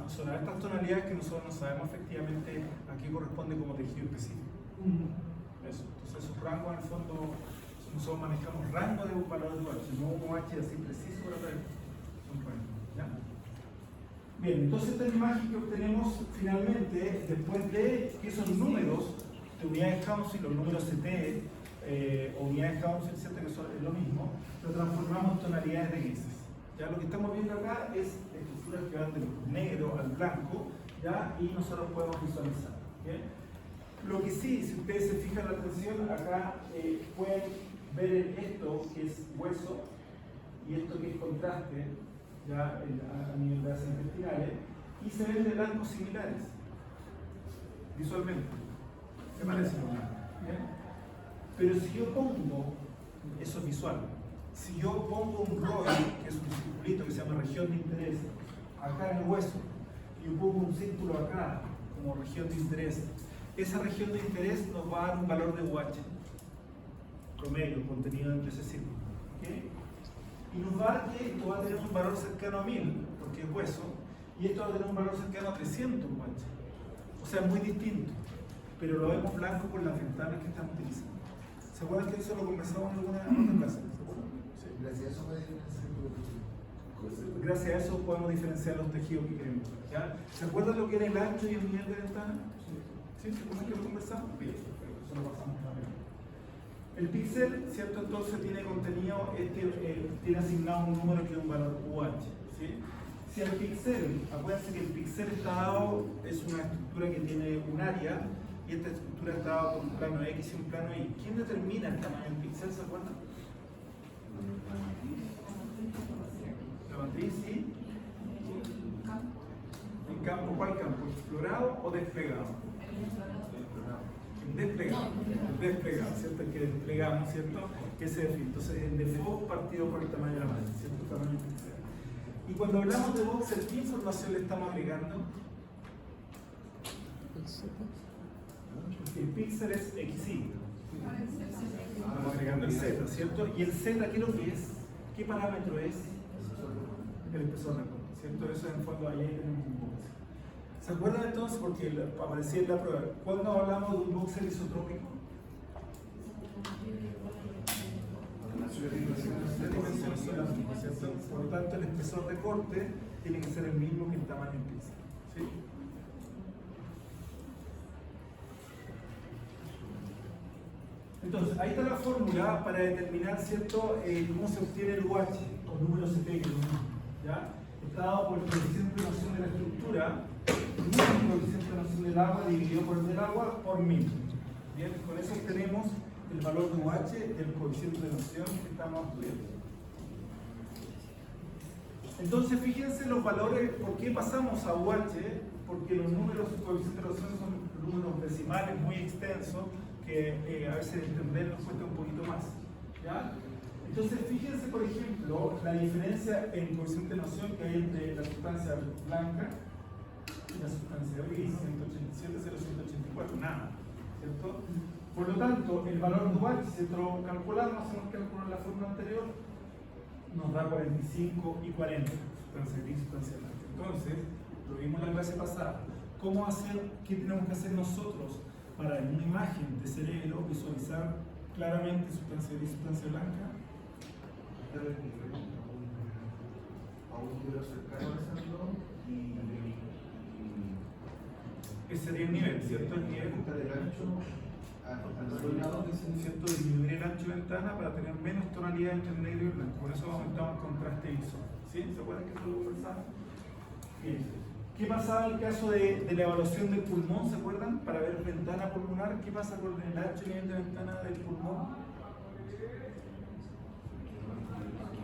son estas tonalidades que nosotros no sabemos efectivamente a qué corresponde como tejido específico. Eso. Entonces esos rangos en el fondo, nosotros manejamos rango de un valor dual, no un OH así preciso para ver. ¿Ya? Bien, entonces esta es la imagen que obtenemos finalmente después de que esos números de unidades Council, los números CT o unidades Council, ¿cierto? Que son lo mismo, lo transformamos en tonalidades de grises. ¿Ya? Lo que estamos viendo acá es estructuras que van del negro al blanco, ¿ya? Y nosotros podemos visualizar. ¿Bien? Lo que sí, si ustedes se fijan la atención, acá pueden ver esto que es hueso y esto que es contraste, ya a nivel de las intestinales, y se ven de blancos similares, visualmente. ¿Se parece? ¿Bien? Pero si yo pongo, eso es visual, si yo pongo un ROI, que es un circulito que se llama región de interés, acá en el hueso, y yo pongo un círculo acá, como región de interés, esa región de interés nos va a dar un valor de UH, promedio, contenido dentro de ese círculo. ¿Okay? Y nos va a dar que esto va a tener un valor cercano a 1000, porque es hueso, y esto va a tener un valor cercano a 300 UH. O sea, es muy distinto, pero lo vemos blanco por las ventanas que están utilizando. ¿Se acuerdan que eso lo conversamos en alguna clase? Sí. Gracias a eso puede diferenciar el tejido. Gracias a eso podemos diferenciar los tejidos que queremos. ¿Ya? ¿Se acuerdan lo que era el ancho y el nivel de ventana? ¿Sí? ¿Se acuerdan que lo conversamos? Bien, eso lo pasamos también. El píxel, ¿cierto? Entonces tiene contenido, tiene asignado un número que es un valor UH. ¿Sí? Si el píxel, acuérdense que el píxel está dado, es una estructura que tiene un área, y esta estructura está dada por un plano X y un plano Y. ¿Quién determina el tamaño del píxel? ¿Se acuerdan? La matriz y el campo. ¿Cuál campo? ¿Explorado o desplegado? Desplegado, ¿cierto? El que desplegamos, ¿cierto? Ese define. Entonces, el default partido por el tamaño de la matriz, ¿cierto? El tamaño del píxel. Y cuando hablamos de voxel, ¿qué información le estamos agregando? Porque el píxel es XY. Estamos agregando el Z, ¿cierto? Y el Z, ¿qué es lo que es? ¿Qué parámetro es? El espesor de corte, ¿cierto? Eso en el fondo ahí tenemos un voxel. ¿Se acuerdan entonces? Porque aparecía en la prueba. ¿Cuándo hablamos de un voxel isotrópico? Las dimensiones son las mismas, ¿cierto? Por lo tanto, el espesor de corte tiene que ser el mismo que el tamaño del píxel. ¿Sí? Entonces, ahí está la fórmula para determinar, ¿cierto?, cómo se obtiene el UH, o número CT, ¿ya? Está dado por el coeficiente de noción de la estructura, el coeficiente de noción del agua dividido por el del agua por 1000. Bien, con eso obtenemos el valor de UH del coeficiente de noción que estamos estudiando. Entonces, fíjense los valores, ¿por qué pasamos a UH? Porque los números coeficientes de noción son números decimales muy extensos, que a veces entender nos cuesta un poquito más. ¿Ya? Entonces, fíjense, por ejemplo, la diferencia en coeficiente de noción que hay entre la sustancia blanca y la sustancia gris, 187, 0,184, nada, ¿cierto? Por lo tanto, el valor de UH, si lo calculamos, hacemos cálculo en la fórmula anterior, nos da 45 y 40, sustancia gris, sustancia blanca. Entonces, lo vimos en la clase pasada, ¿cómo hacer, qué tenemos que hacer nosotros para en una imagen de cerebro visualizar claramente sustancia gris y sustancia blanca? A un número cercano a esa, Ese sería el nivel, ¿cierto? El nivel del ancho al lado, ¿cierto? Disminuir el ancho de ventana para tener menos tonalidad entre el negro y el blanco. Por eso aumentamos el contraste visual. ¿Sí? ¿Se acuerdan que eso lo conversamos? Bien. ¿Qué pasaba en el caso de la evaluación del pulmón? ¿Se acuerdan? Para ver ventana pulmonar, ¿qué pasa con el ancho nivel de ventana del pulmón?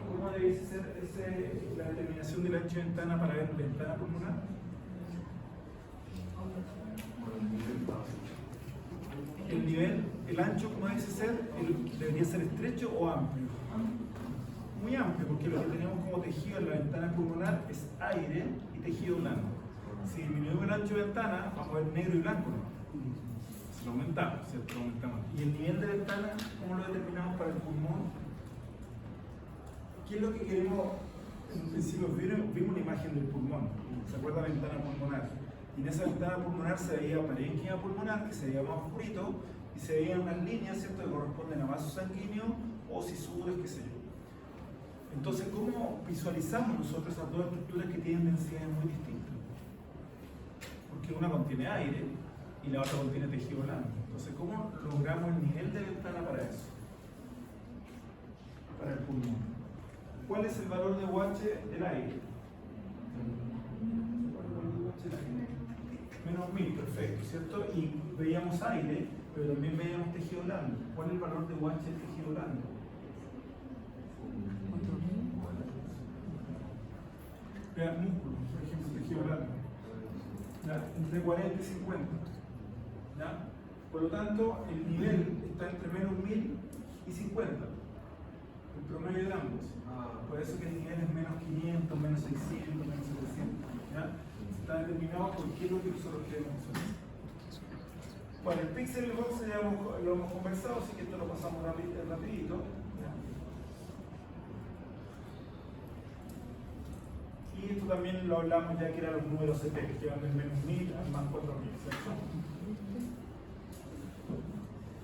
¿Cómo debe ser la determinación del ancho de ventana para ver ventana pulmonar? El nivel, el ancho, ¿cómo debe ser? ¿Debería ser estrecho o amplio? Muy amplio, porque lo que tenemos como tejido en la ventana pulmonar es aire y tejido blanco. Si disminuimos el ancho de ventana, vamos a ver negro y blanco. Se lo aumentamos, ¿cierto? Lo aumentamos. ¿Y el nivel de ventana, cómo lo determinamos para el pulmón? ¿Qué es lo que queremos? En un principio vimos una imagen del pulmón. ¿Se acuerda la ventana pulmonar? Y en esa ventana pulmonar se veía parénquima pulmonar, que se veía más oscurito, y se veían unas líneas, ¿cierto?, que corresponden a vasos sanguíneos o cisuras, qué sé yo. Entonces, ¿cómo visualizamos nosotros esas dos estructuras que tienen densidades muy distintas? Porque una contiene aire y la otra contiene tejido blando. Entonces, ¿cómo logramos el nivel de ventana para eso? Para el pulmón. ¿Cuál es el valor de UH del aire? Menos 1000, perfecto, ¿cierto? Y veíamos aire, pero también veíamos tejido blando. ¿Cuál es el valor de UH del tejido blando? Vean músculo, por ejemplo, tejido blando. ¿Ya? Entre 40 y 50. ¿Ya? Por lo tanto, el nivel está entre menos 1000 y 50. El promedio de ambos. Por eso que el nivel es menos 500, menos 600, menos 700. ¿Ya? Está determinado por qué es lo que nosotros queremos hacer. Bueno, el pixel y el box ya lo hemos conversado, así que esto lo pasamos rapidito. ¿Ya? Y esto también lo hablamos ya que eran los números CP, que van del menos 1000 al más 4000, ¿cierto?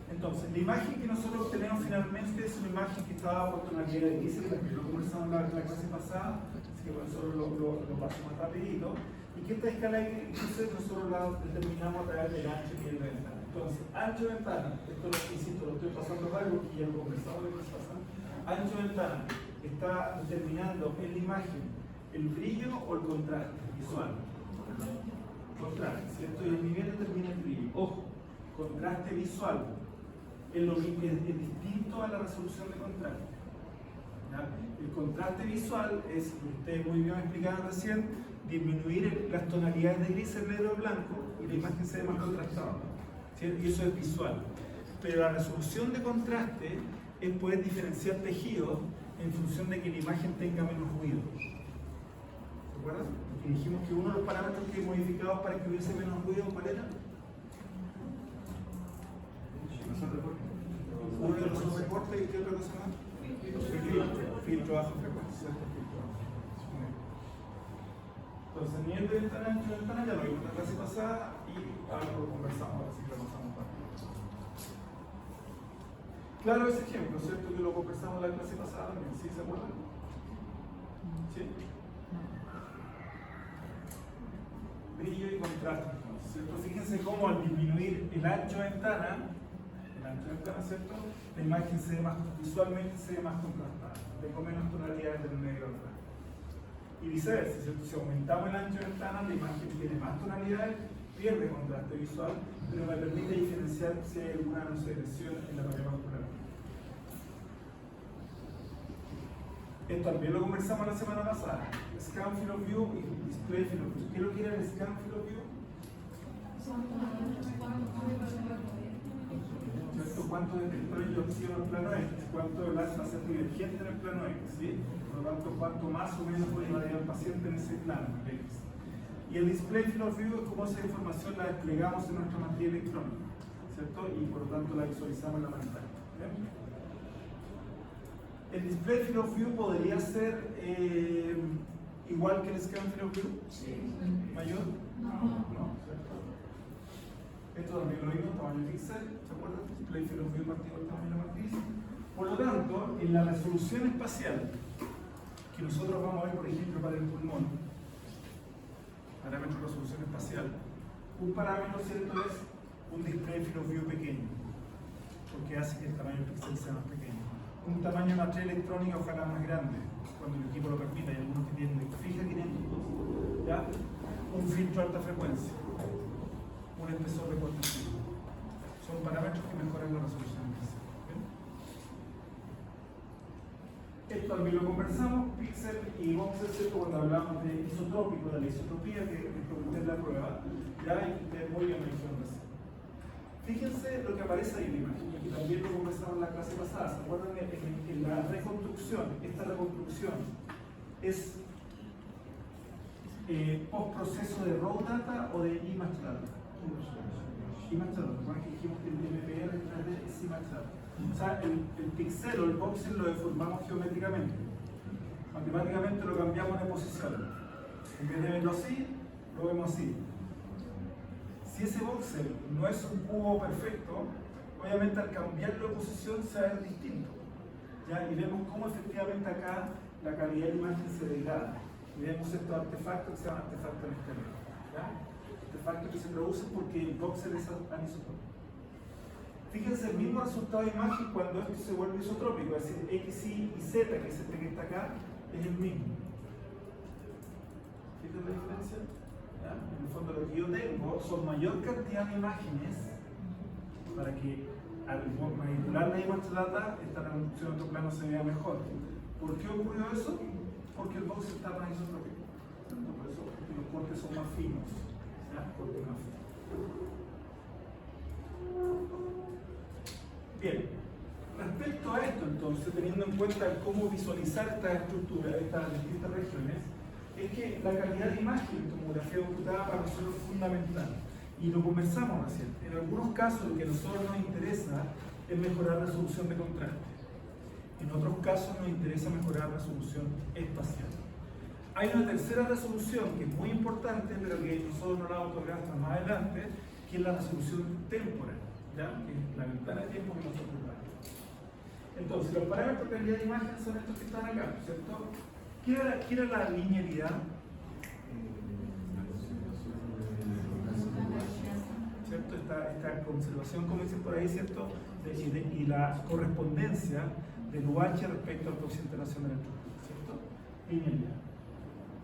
Entonces, la imagen que nosotros obtenemos finalmente es una imagen que estaba por tonalidad de gris, que lo conversamos en la clase pasada, así que por eso lo paso más rapidito. Y que esta escala de grises nosotros la determinamos a través del ancho y el de ventana. Entonces, ancho de ventana, esto lo insisto, lo estoy pasando rápido porque ya lo conversamos en la clase pasada. Ancho de ventana está determinando en la imagen el brillo o el contraste visual. Contraste, ¿cierto? Y el nivel determina el brillo. Ojo, contraste visual es distinto a la resolución de contraste. ¿Ya? El contraste visual es, ustedes muy bien explicaron recién, disminuir las tonalidades de gris en negro o blanco y la imagen se ve más contrastada. ¿Cierto? Y eso es visual. Pero la resolución de contraste es poder diferenciar tejidos en función de que la imagen tenga menos ruido. ¿Se acuerdan? Y dijimos que uno de los parámetros que modificamos para que hubiese menos ruido, ¿cuál era? Uno de los recortes y qué otra cosa más? Filtro bajo frecuencia. Entonces, nivel de ventana, ancho de ventana, ya lo vimos en la clase pasada y ahora lo conversamos, así que lo pasamos para. Claro, ese ejemplo, ¿cierto? Que lo conversamos en la clase pasada también, ¿sí se acuerdan? ¿Sí? Brillo y contraste, ¿cierto? Fíjense cómo al disminuir el ancho de ventana, ¿cierto? La imagen se ve más, visualmente se ve más contrastada, tengo menos tonalidades del negro atrás. Y viceversa, ¿cierto? Si aumentamos el ancho de ventana, la imagen tiene más tonalidades, pierde contraste visual, pero me permite diferenciar si hay alguna, no sé, lesión en la pared vascular. Esto también lo conversamos la semana pasada. Scan field of view y display field of view. ¿Qué es lo que era el scan field of view? ¿Cierto? ¿Cuánto detectó el dióxido en el plano X? ¿Cuánto de láser va a ser divergente en el plano X? ¿Sí? Por lo tanto, ¿cuánto más o menos puede variar el paciente en ese plano X? Y el display field of view es como esa información la desplegamos en nuestra matriz electrónica, ¿cierto? Y por lo tanto la visualizamos en la pantalla. ¿Bien? ¿El display field of view podría ser igual que el scan field of view? Sí. ¿Mayor? No, ¿cierto? Esto también lo vimos, tamaño píxel, ¿se acuerdan? Display field of view partido del tamaño de la matriz. Por lo tanto, en la resolución espacial, que nosotros vamos a ver, por ejemplo, para el pulmón, parámetro de resolución espacial, un parámetro, ¿cierto?, es un display field of view pequeño, porque hace que el tamaño del píxel sea más pequeño. Un tamaño de matriz electrónica ojalá más grande, cuando el equipo lo permita, hay algunos que tienen fija 500, ¿ya? Un filtro de alta frecuencia, un espesor de 45. Son parámetros que mejoran la resolución espacial. Esto también lo conversamos, píxel y voxel, ¿cierto? Cuando hablamos de isotrópico, de la isotropía que les pregunté en la prueba, ya muy bien me dijeron recién. Fíjense lo que aparece ahí en la imagen, y también lo conversamos en la clase pasada. ¿Se acuerdan en la reconstrucción? Esta reconstrucción es post-proceso de raw data o de image data. Image data, recuerden que dijimos que el MPR es image data. O sea, el pixel o el voxel lo deformamos geométricamente. Matemáticamente lo cambiamos de posición. En vez de verlo así, lo vemos así. Si ese voxel no es un cubo perfecto, obviamente al cambiarlo de posición se va a ver distinto. ¿Ya? Y vemos cómo efectivamente acá la calidad de la imagen se degrada. Y vemos estos artefactos que se llaman artefactos en escalera. ¿Ya? Artefactos que se producen porque el voxel es anisotrópico. Fíjense el mismo resultado de imagen cuando esto se vuelve isotrópico, es decir, X, Y y Z, que es este que está acá, es el mismo. ¿Fíjense la diferencia? ¿Ya? En el fondo lo que yo tengo son mayor cantidad de imágenes para que al manipular la image data esta reconstrucción en otro plano se vea mejor. ¿Por qué ocurrió eso? Porque el voxel está más isotrópico. Por eso porque los cortes son más finos. ¿Ya? Cortes más finos. Bien, respecto a esto entonces, teniendo en cuenta cómo visualizar estas estructuras, estas distintas regiones, es que la calidad de imagen en tomografía computada para nosotros es fundamental. Y lo conversamos recién. En algunos casos lo que a nosotros nos interesa es mejorar la resolución de contraste. En otros casos nos interesa mejorar la resolución espacial. Hay una tercera resolución que es muy importante, pero que nosotros no la vamos a otorgar hasta más adelante, que es la resolución temporal. ¿Ya? Que es la ventana de tiempo que nosotros damos. Entonces, los parámetros de calidad de imagen son estos que están acá, ¿cierto? ¿Qué era la linealidad? ¿Cierto? Esta conservación, como dicen por ahí, ¿cierto? Y la correspondencia del UH respecto al coeficiente de nación de la estructura, ¿cierto? Linealidad.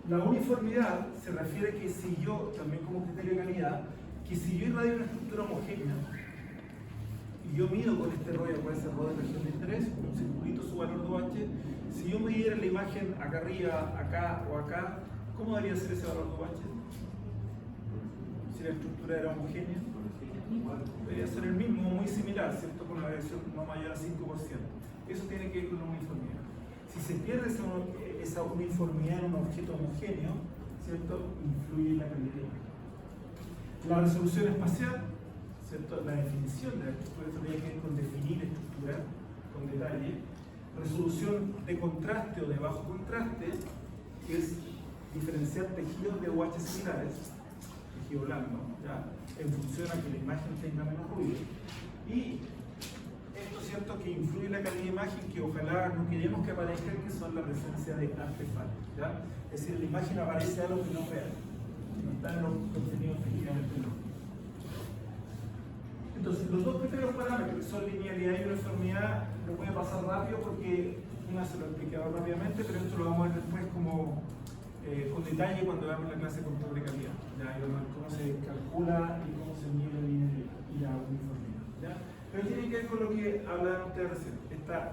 La uniformidad se refiere que si yo, también como criterio de calidad, que si yo irradio una estructura homogénea, y yo mido con este rollo, puede ser rollo de región de interés, un circulito su valor de UH, si yo midiera la imagen acá arriba, acá o acá, ¿cómo debería ser ese valor de UH? Si la estructura era homogénea, debería ser el mismo, muy similar, ¿cierto? Con una variación no mayor a 5%. Eso tiene que ver con la uniformidad. Si se pierde esa uniformidad en un objeto homogéneo, ¿cierto? Influye en la calidad de imagen. La resolución espacial, ¿cierto? La definición de la estructura, esto tiene que ver con definir estructura con detalle. Resolución de contraste o de bajo contraste, que es diferenciar tejidos de UH similares, tejido blando, ¿ya? En función a que la imagen tenga menos ruido. Y esto es cierto que influye en la calidad de imagen, que ojalá no queremos que aparezca, que son la presencia de artefactos, ¿ya? Es decir, en la imagen aparece algo que no es real, no está en los contenidos técnicamente no. Entonces, los dos primeros parámetros, que son linealidad y uniformidad, lo voy a pasar rápido porque una se lo he explicado rápidamente, pero esto lo vamos a ver después como con detalle cuando veamos la clase de control de calidad. ¿Ya? Y cómo se calcula y cómo se mide la linealidad y la uniformidad. ¿Ya? Pero tiene que ver con lo que hablaban ustedes recién.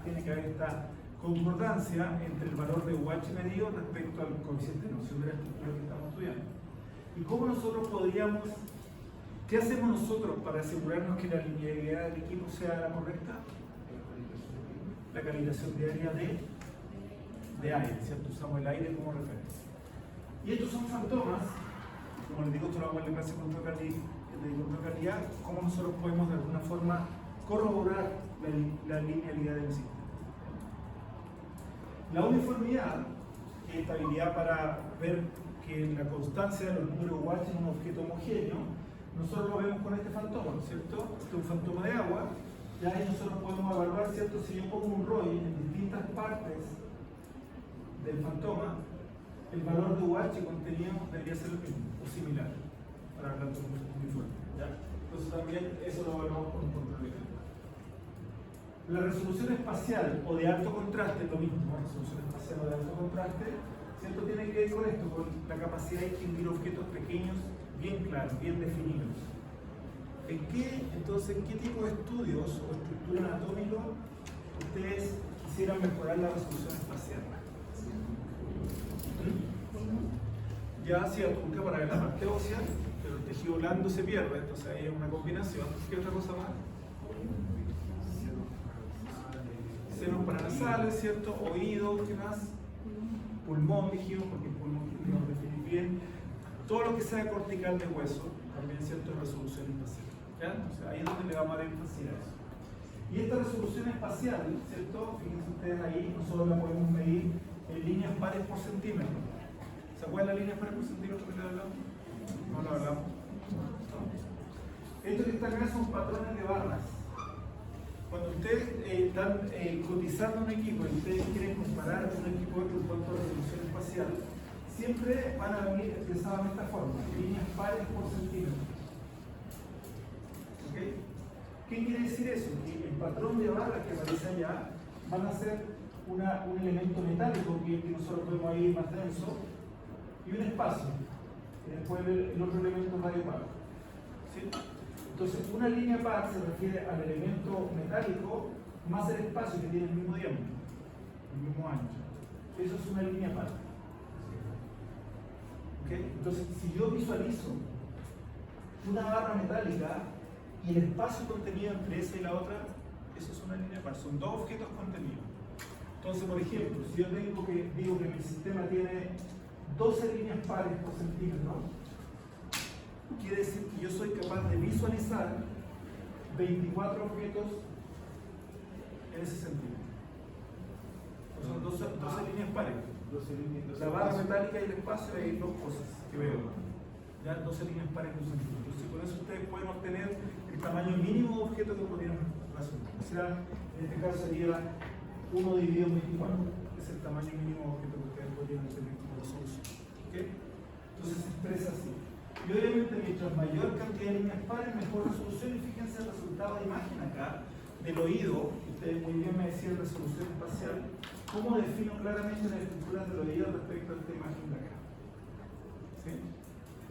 Tiene que haber esta concordancia entre el valor de UH medido respecto al coeficiente de noción de la estructura que estamos estudiando. ¿Y cómo nosotros podríamos... ¿Qué hacemos nosotros para asegurarnos que la linealidad del equipo sea la correcta? La calibración diaria de aire, ¿cierto? Usamos el aire como referencia. Y estos son fantomas, como les digo, esto lo vamos a ver en la clase de control de calidad, cómo nosotros podemos de alguna forma corroborar la linealidad del sistema. La uniformidad, que es esta habilidad para ver que la constancia de los números UH en un objeto homogéneo, nosotros lo vemos con este fantoma, ¿cierto? Este es un fantoma de agua, y ahí nosotros podemos evaluar, ¿cierto? Si yo pongo un ROI en distintas partes del fantoma, el valor de UH contenido debería ser el mismo, o similar, para hablar uniforme, ¿ya? Entonces también eso lo evaluamos con un control de calidad. La resolución espacial o de alto contraste es lo mismo, ¿no? Resolución espacial o de alto contraste, ¿cierto? Tiene que ver con esto, con la capacidad de distinguir objetos pequeños bien claros, bien definidos. Entonces, ¿qué tipo de estudios o estructura anatómica ustedes quisieran mejorar la resolución espacial? Ya hacia Turca para ver la parte ósea, pero el tejido blando se pierde, entonces ahí es una combinación. ¿Qué otra cosa más? Senos paranasales, ¿cierto? Oído, ¿qué más? Pulmón, dijimos, porque el pulmón lo definir bien. Todo lo que sea cortical de hueso, también, ¿cierto? Es resolución espacial. ¿Ya? Entonces ahí es donde le vamos a dar énfasis a eso. Y esta resolución espacial, ¿cierto? Fíjense ustedes ahí, nosotros la podemos medir en líneas pares por centímetro. ¿Se acuerdan las líneas pares por centímetro que le hablamos? No lo hablamos. No. Esto que está acá son patrones de barras. Cuando ustedes están cotizando un equipo y ustedes quieren comparar un equipo en cuanto a resolución espacial, siempre van a venir expresados de esta forma, líneas pares por centímetro. ¿Ok? ¿Qué quiere decir eso? Que el patrón de barras que aparece allá van a ser un elemento metálico que nosotros podemos ir más denso y un espacio. Y después el otro elemento radio par. ¿Sí? Entonces, una línea par se refiere al elemento metálico más el espacio que tiene el mismo diámetro, el mismo ancho. Eso es una línea par. ¿Okay? Entonces, si yo visualizo una barra metálica y el espacio contenido entre esa y la otra, eso es una línea par, son dos objetos contenidos. Entonces, por ejemplo, si yo digo que mi sistema tiene 12 líneas pares por centímetro, quiere decir que yo soy capaz de visualizar 24 objetos en ese centímetro. Son 12 líneas pares. La barra metálica y el espacio, hay dos cosas que veo. Ya 12 líneas pares por centímetro. Entonces, con eso ustedes pueden obtener el tamaño mínimo de objeto que podrían resolver. O sea, en este caso sería 1 dividido en 24. Es el tamaño mínimo de objeto que ustedes podrían tener como resolución. ¿Okay? Entonces se expresa así. Y obviamente, mientras mayor cantidad de líneas pares, mejor resolución. Y fíjense el resultado de imagen acá del oído. Ustedes muy bien me decían resolución espacial. ¿Cómo defino claramente las estructuras del oído respecto a esta imagen de acá? ¿Sí?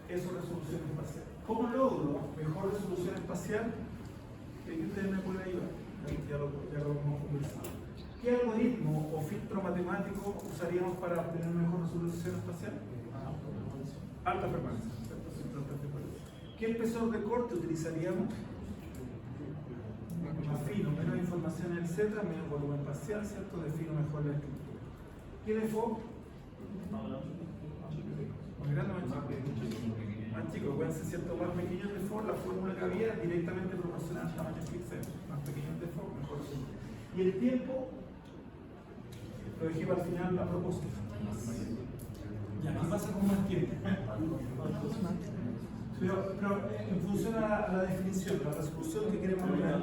Eso es resolución espacial. ¿Cómo logro mejor resolución espacial? ¿De qué ustedes me pueden ayudar? Ya lo hemos conversado. ¿Qué algoritmo o filtro matemático usaríamos para obtener mejor resolución espacial? Alta frecuencia. ¿Qué espesor de corte utilizaríamos? Más fino, menos información en el Z, menos volumen parcial, ¿cierto? Defino mejor la estructura. ¿Qué default? Más grande o más chico. Más chico, pueden ser cierto, más pequeño el default, la fórmula que había directamente proporcional al tamaño píxel. Más pequeño el default, mejor resultado. Y el tiempo, lo dejé para el final a propósito. Ya, ¿qué pasa con más tiempo? Pero en función a la definición, la resolución que queremos lograr.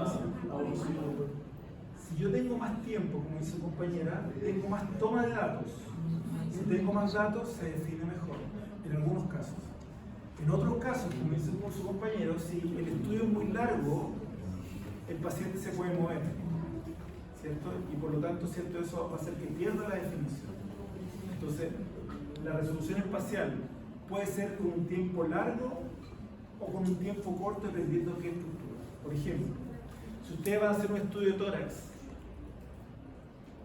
Si yo tengo más tiempo, como dice su compañera, tengo más toma de datos. Si tengo más datos, se define mejor, en algunos casos. En otros casos, como dice su compañero, si el estudio es muy largo, el paciente se puede mover, ¿cierto? Y por lo tanto, ¿cierto? Eso va a hacer que pierda la definición. Entonces, la resolución espacial puede ser con un tiempo largo o con un tiempo corto, dependiendo de qué estructura. Por ejemplo, si usted va a hacer un estudio de tórax,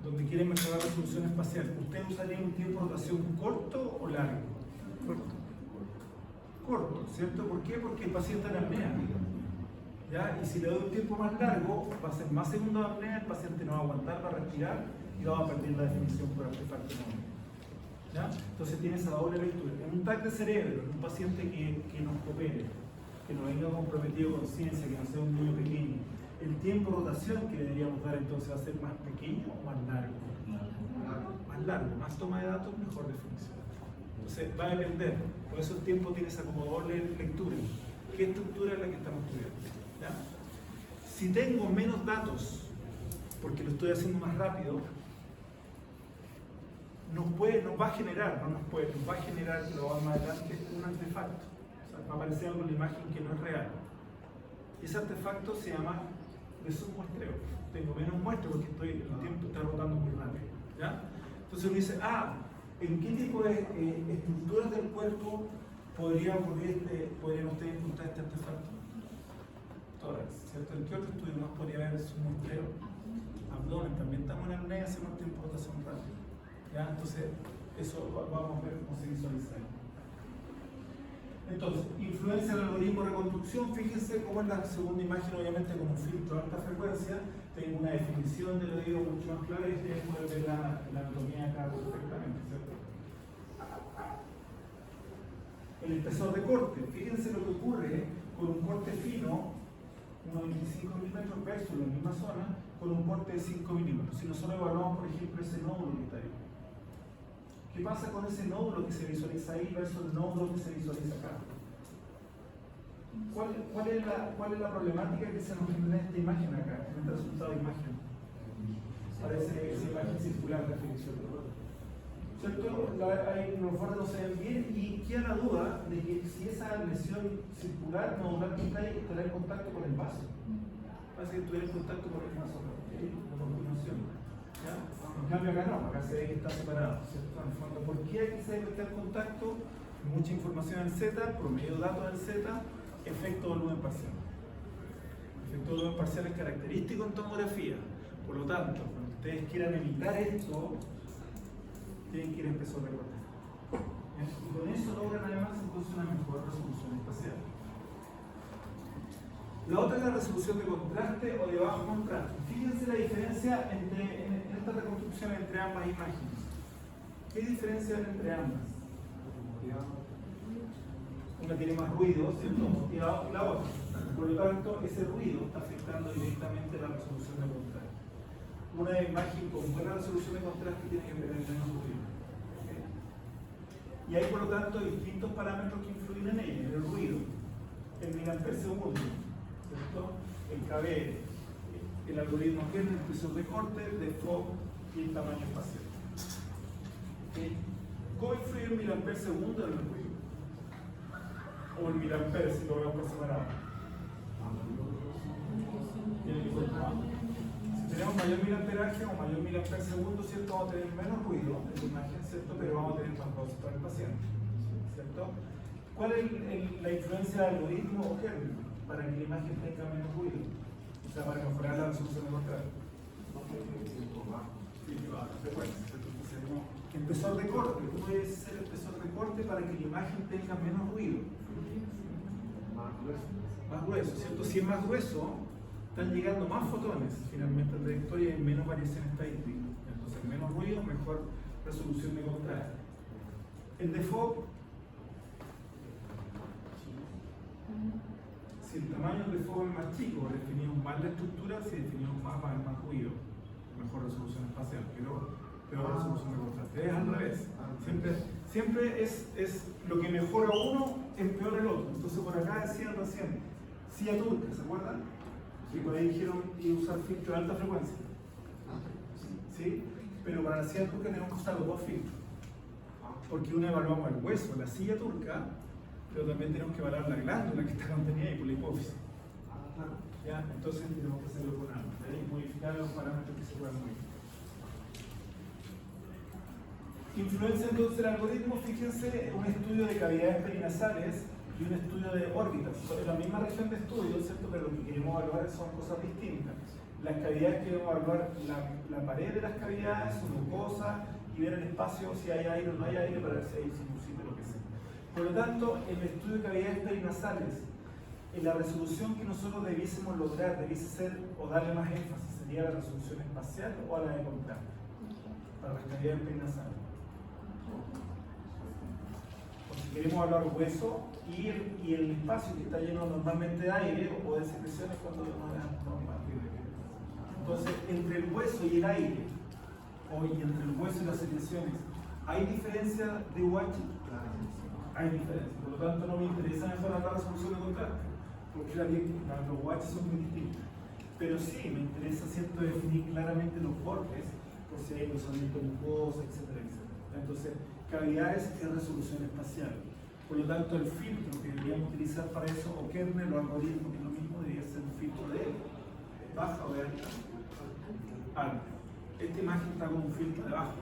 donde quiere mejorar la resolución espacial, ¿usted usaría un tiempo de rotación corto o largo? Corto, ¿cierto? ¿Por qué? Porque el paciente tiene apnea. ¿Ya? Y si le doy un tiempo más largo, va a ser más segundo de apnea, el paciente no va a aguantar para respirar y va a perder la definición por artefacto móvil. ¿Ya? Entonces tiene esa doble lectura. En un TAC de cerebro, en un paciente que nos coopere, que no venga comprometido con ciencia, que no sea un niño pequeño, el tiempo de rotación que deberíamos dar entonces va a ser más pequeño o más largo. Más largo, más toma de datos, mejor definición. Entonces va a depender, por eso el tiempo tiene esa como doble lectura. ¿Qué estructura es la que estamos estudiando? ¿Ya? Si tengo menos datos, porque lo estoy haciendo más rápido, nos va a generar, nos va a generar, lo vamos más adelante, un artefacto. O sea, va a aparecer algo en la imagen que no es real. Y ese artefacto se llama de submuestreo. Tengo menos muestras porque el tiempo está rotando muy rápido. ¿Ya? Entonces uno dice, ¿en qué tipo de estructuras del cuerpo podrían ustedes encontrar este artefacto? Tórax, ¿cierto? ¿En qué otro estudio más podría haber submuestreo? Abdomen, también estamos en apnea, hacemos tiempo de rotación rápido. ¿Ya? Entonces, eso vamos a ver cómo se visualiza ahí. Entonces, influencia del algoritmo de reconstrucción. Fíjense cómo en la segunda imagen, obviamente con un filtro de alta frecuencia, tengo una definición del oído mucho más clara y ustedes pueden ver la anatomía acá perfectamente, ¿cierto? El espesor de corte. Fíjense lo que ocurre con un corte fino, unos 25 milímetros versus la misma zona, con un corte de 5 milímetros. Si nosotros evaluamos, por ejemplo, ese nódulo que está ahí. ¿Qué pasa con ese nódulo que se visualiza ahí versus el nódulo que se visualiza acá? ¿Cuál es la problemática que se nos genera en esta imagen acá, en este resultado de imagen? Parece esa imagen circular de fricción, ¿cierto? Los bordes no se ven bien y queda la duda de que si esa lesión circular nodular que está ahí estará en contacto con el vaso. Parece que estuviera en contacto con el vaso, por continuación. ¿Ya? En cambio acá no, acá se ve que está separado, ¿cierto? En el fondo, ¿por qué aquí se debe estar en contacto? Mucha información en Z, promedio de datos en Z, efecto volumen parcial. Efecto volumen parcial es característico en tomografía. Por lo tanto, cuando ustedes quieran evitar esto, tienen que ir a espesor de corte. Y con eso logran además entonces una mejor resolución espacial. La otra es la resolución de contraste o de bajo contraste. Fíjense la diferencia en esta reconstrucción entre ambas imágenes. ¿Qué diferencia hay entre ambas? Una tiene más ruido, ¿cierto? Y la otra. Por lo tanto, ese ruido está afectando directamente la resolución de contraste. Una imagen con buena resolución de contraste tiene que tener menos ruido. ¿Okay? Y hay por lo tanto distintos parámetros que influyen en ella: el ruido, el miliamper segundo, ¿cierto? El KB, el algoritmo Kern, el espesor de corte, de Fogg y el tamaño espacial. ¿Okay? ¿Cómo influye el miliamper segundo en el ruido? O el miliamper si lo vemos por separado. Si tenemos mayor miliamperaje o mayor miliamper segundo, ¿cierto? Vamos a tener menos ruido en la imagen, ¿cierto? Pero vamos a tener más dosis para el paciente, ¿cierto? ¿Cuál es la influencia del algoritmo o Kern para que la imagen tenga menos ruido? O sea, para mejorar la resolución de contraste. Espesor de corte, ¿cómo debe ser el espesor de corte para que la imagen tenga menos ruido? Más grueso, ¿cierto? Si es más grueso, están llegando más fotones finalmente en la trayectoria y hay menos variación estadística. Entonces, menos ruido, mejor resolución de contraste. El de Fogg, si el tamaño del Fogg es más chico, definimos más la estructura; si definimos más, va a haber más ruido, mejor resolución espacial, pero peor resolución de contraste. Es al revés. Siempre es lo que mejora uno, empeora el otro. Entonces, por acá decían recién, silla turca, ¿se acuerdan? Y por ahí dijeron que usar filtro de alta frecuencia. ¿Sí? Pero para la silla turca tenemos que usar los dos filtros. Porque uno evaluamos el hueso, la silla turca, pero también tenemos que evaluar la glándula que está contenida ahí por la hipófisis. ¿Ya? Entonces tenemos que hacerlo con ambos, y modificar los parámetros que se puedan modificar. Influencia entonces el algoritmo, fíjense, un estudio de cavidades perinasales y un estudio de órbitas. Son la misma región de estudio, ¿cierto? Pero lo que queremos evaluar son cosas distintas. Las cavidades queremos evaluar la pared de las cavidades, su mucosa, y ver el espacio, si hay aire o no hay aire, para ver si hay sinusito o lo que sea. Por lo tanto, el estudio de cavidades perinasales, en la resolución que nosotros debiésemos lograr, debiese ser, o darle más énfasis, sería la resolución espacial o a la de contraste, para las cavidades perinasales. Si queremos hablar hueso y el espacio que está lleno normalmente de aire o de secreciones cuando no es normal. Entonces, entre el hueso y el aire, y entre el hueso y las secreciones, ¿hay diferencia de UH? Hay diferencia. Por lo tanto, no me interesa mejorar la resolución de contraste, porque los UH son muy distintos. Pero sí me interesa, ¿cierto?, definir claramente los bordes, por si hay rozamiento mucoso, etcétera, etcétera. Entonces, cavidades es resolución espacial. Por lo tanto, el filtro que deberíamos utilizar para eso, o kernel o algoritmo, que es lo mismo, debería ser un filtro de baja o de alta. Esta imagen está con un filtro de baja.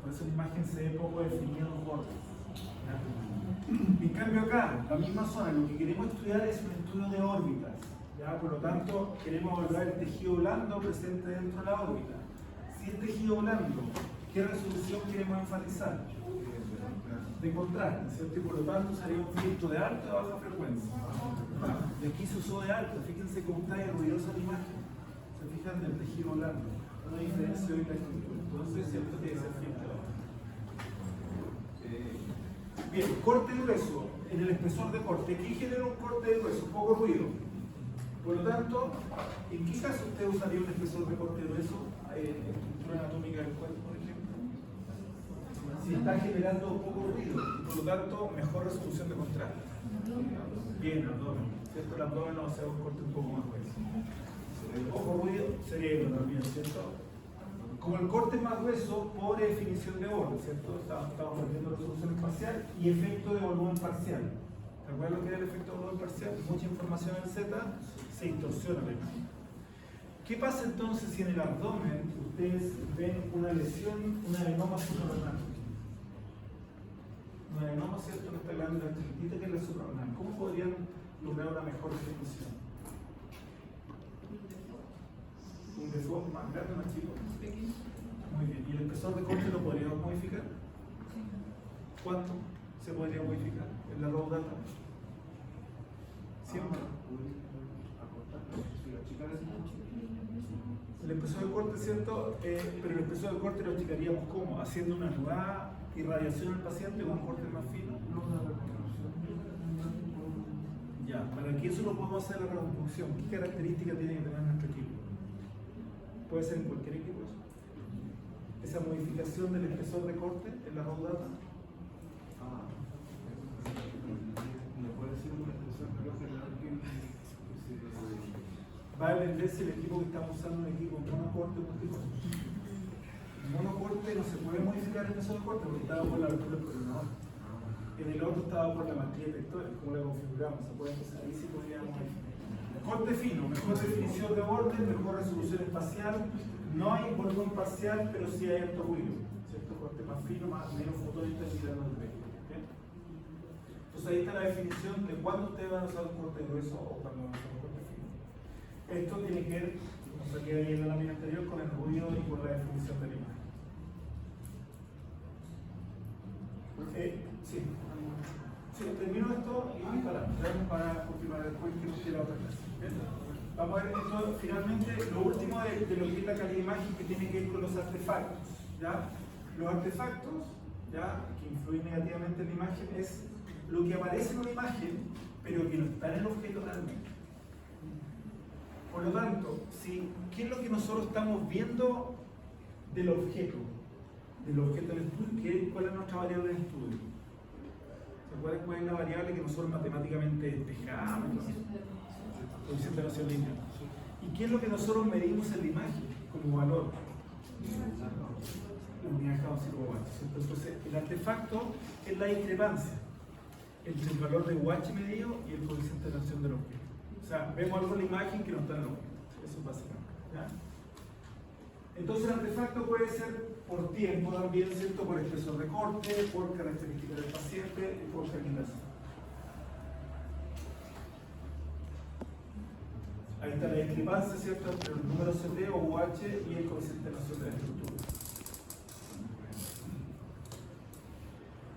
Por eso la imagen se ve poco definida en los bordes. En cambio acá, la misma zona, lo que queremos estudiar es un estudio de órbitas. ¿Ya? Por lo tanto, queremos evaluar el tejido blando presente dentro de la órbita. Si es tejido blando, ¿qué resolución queremos enfatizar? De contraste, ¿cierto? Y por lo tanto sería un filtro de alta o baja frecuencia. De aquí se usó de alta, fíjense cómo está ruidosa la imagen. Se fijan del tejido blando, no hay diferencia en la estructura. Entonces, ¿cierto? Tiene que ser filtro de baja. Bien, corte grueso, en el espesor de corte. ¿Qué genera un corte de grueso? Poco ruido. Por lo tanto, ¿en qué caso usted usaría un espesor de corte grueso? Estructura anatómica del cuerpo, por ejemplo. si está generando poco ruido, por lo tanto, mejor resolución de contraste. Bien, abdomen, ¿cierto? El abdomen no sea un corte un poco más grueso. Poco ruido, cerebro también, ¿cierto? Como el corte es más grueso, pobre definición de borde, ¿cierto? Estamos perdiendo resolución espacial y efecto de volumen parcial. ¿Te acuerdas lo que era el efecto de volumen parcial? Mucha información en Z, se distorsiona la imagen. ¿Qué pasa entonces si en el abdomen ustedes ven una lesión, un adenoma suprarrenal? Un adenoma, ¿cierto? En esta glándula chiquitita que es la suprarrenal. ¿Cómo podrían lograr una mejor definición? Un default más grande, más chico. Muy bien. ¿Y el espesor de corte lo podríamos modificar? ¿Cuánto se podría modificar en la raw data? Siempre. El espesor de corte, ¿cierto? Pero el espesor de corte lo achicaríamos ¿cómo? Haciendo una nueva irradiación al paciente con un corte más fino. Ya, para que eso lo podamos hacer en la reconstrucción, ¿qué características tiene que tener nuestro equipo? Puede ser en cualquier equipo eso. Esa modificación del espesor de corte en la raw data. Va a depender si el equipo que estamos usando es un equipo monocorte o multicorte. Monocorte no se puede modificar el espesor de corte porque estaba por la abertura del coordinador. En el otro estaba por la matriz vectorial, cómo la configuramos. Se puede empezar ahí si podríamos modificar. Corte fino, mejor definición de borde, mejor resolución espacial. No hay volumen parcial, pero sí hay alto ruido. ¿Cierto? Corte más fino, menos fotones intermitentes del vector. Entonces ahí está la definición de cuándo ustedes van a usar un corte grueso o cuándo van a usar un corte fino. Esto tiene que ver, como se queda ahí en la lámina anterior, con el ruido y con la definición de la imagen. Sí, termino esto y para confirmar después que nos quede la otra clase. ¿Bien? Vamos a ver esto finalmente, lo último de lo que es la calidad de imagen que tiene que ver con los artefactos. ¿Ya? Los artefactos, ¿ya?, que influyen negativamente en la imagen es lo que aparece en una imagen, pero que no está en el objeto realmente. Por lo tanto, ¿qué es lo que nosotros estamos viendo del objeto? Del objeto del estudio, ¿cuál es nuestra variable de estudio? ¿Se acuerdan cuál es la variable que nosotros matemáticamente despejamos? Coeficiente de relación lineal. ¿Y qué es lo que nosotros medimos en la imagen como valor? La unidad de cada UH. Entonces, el artefacto es la discrepancia entre el valor de UH medido y el coeficiente de relación del objeto. O sea, vemos algo en la imagen que no está en el objeto. Eso es básicamente. ¿Ya? Entonces, el artefacto puede ser por tiempo también, ¿cierto? Por espesor de corte, por características del paciente y por germinación. Ahí está la discrepancia, ¿cierto?, entre el número CD o UH y el coeficiente de relación de la estructura.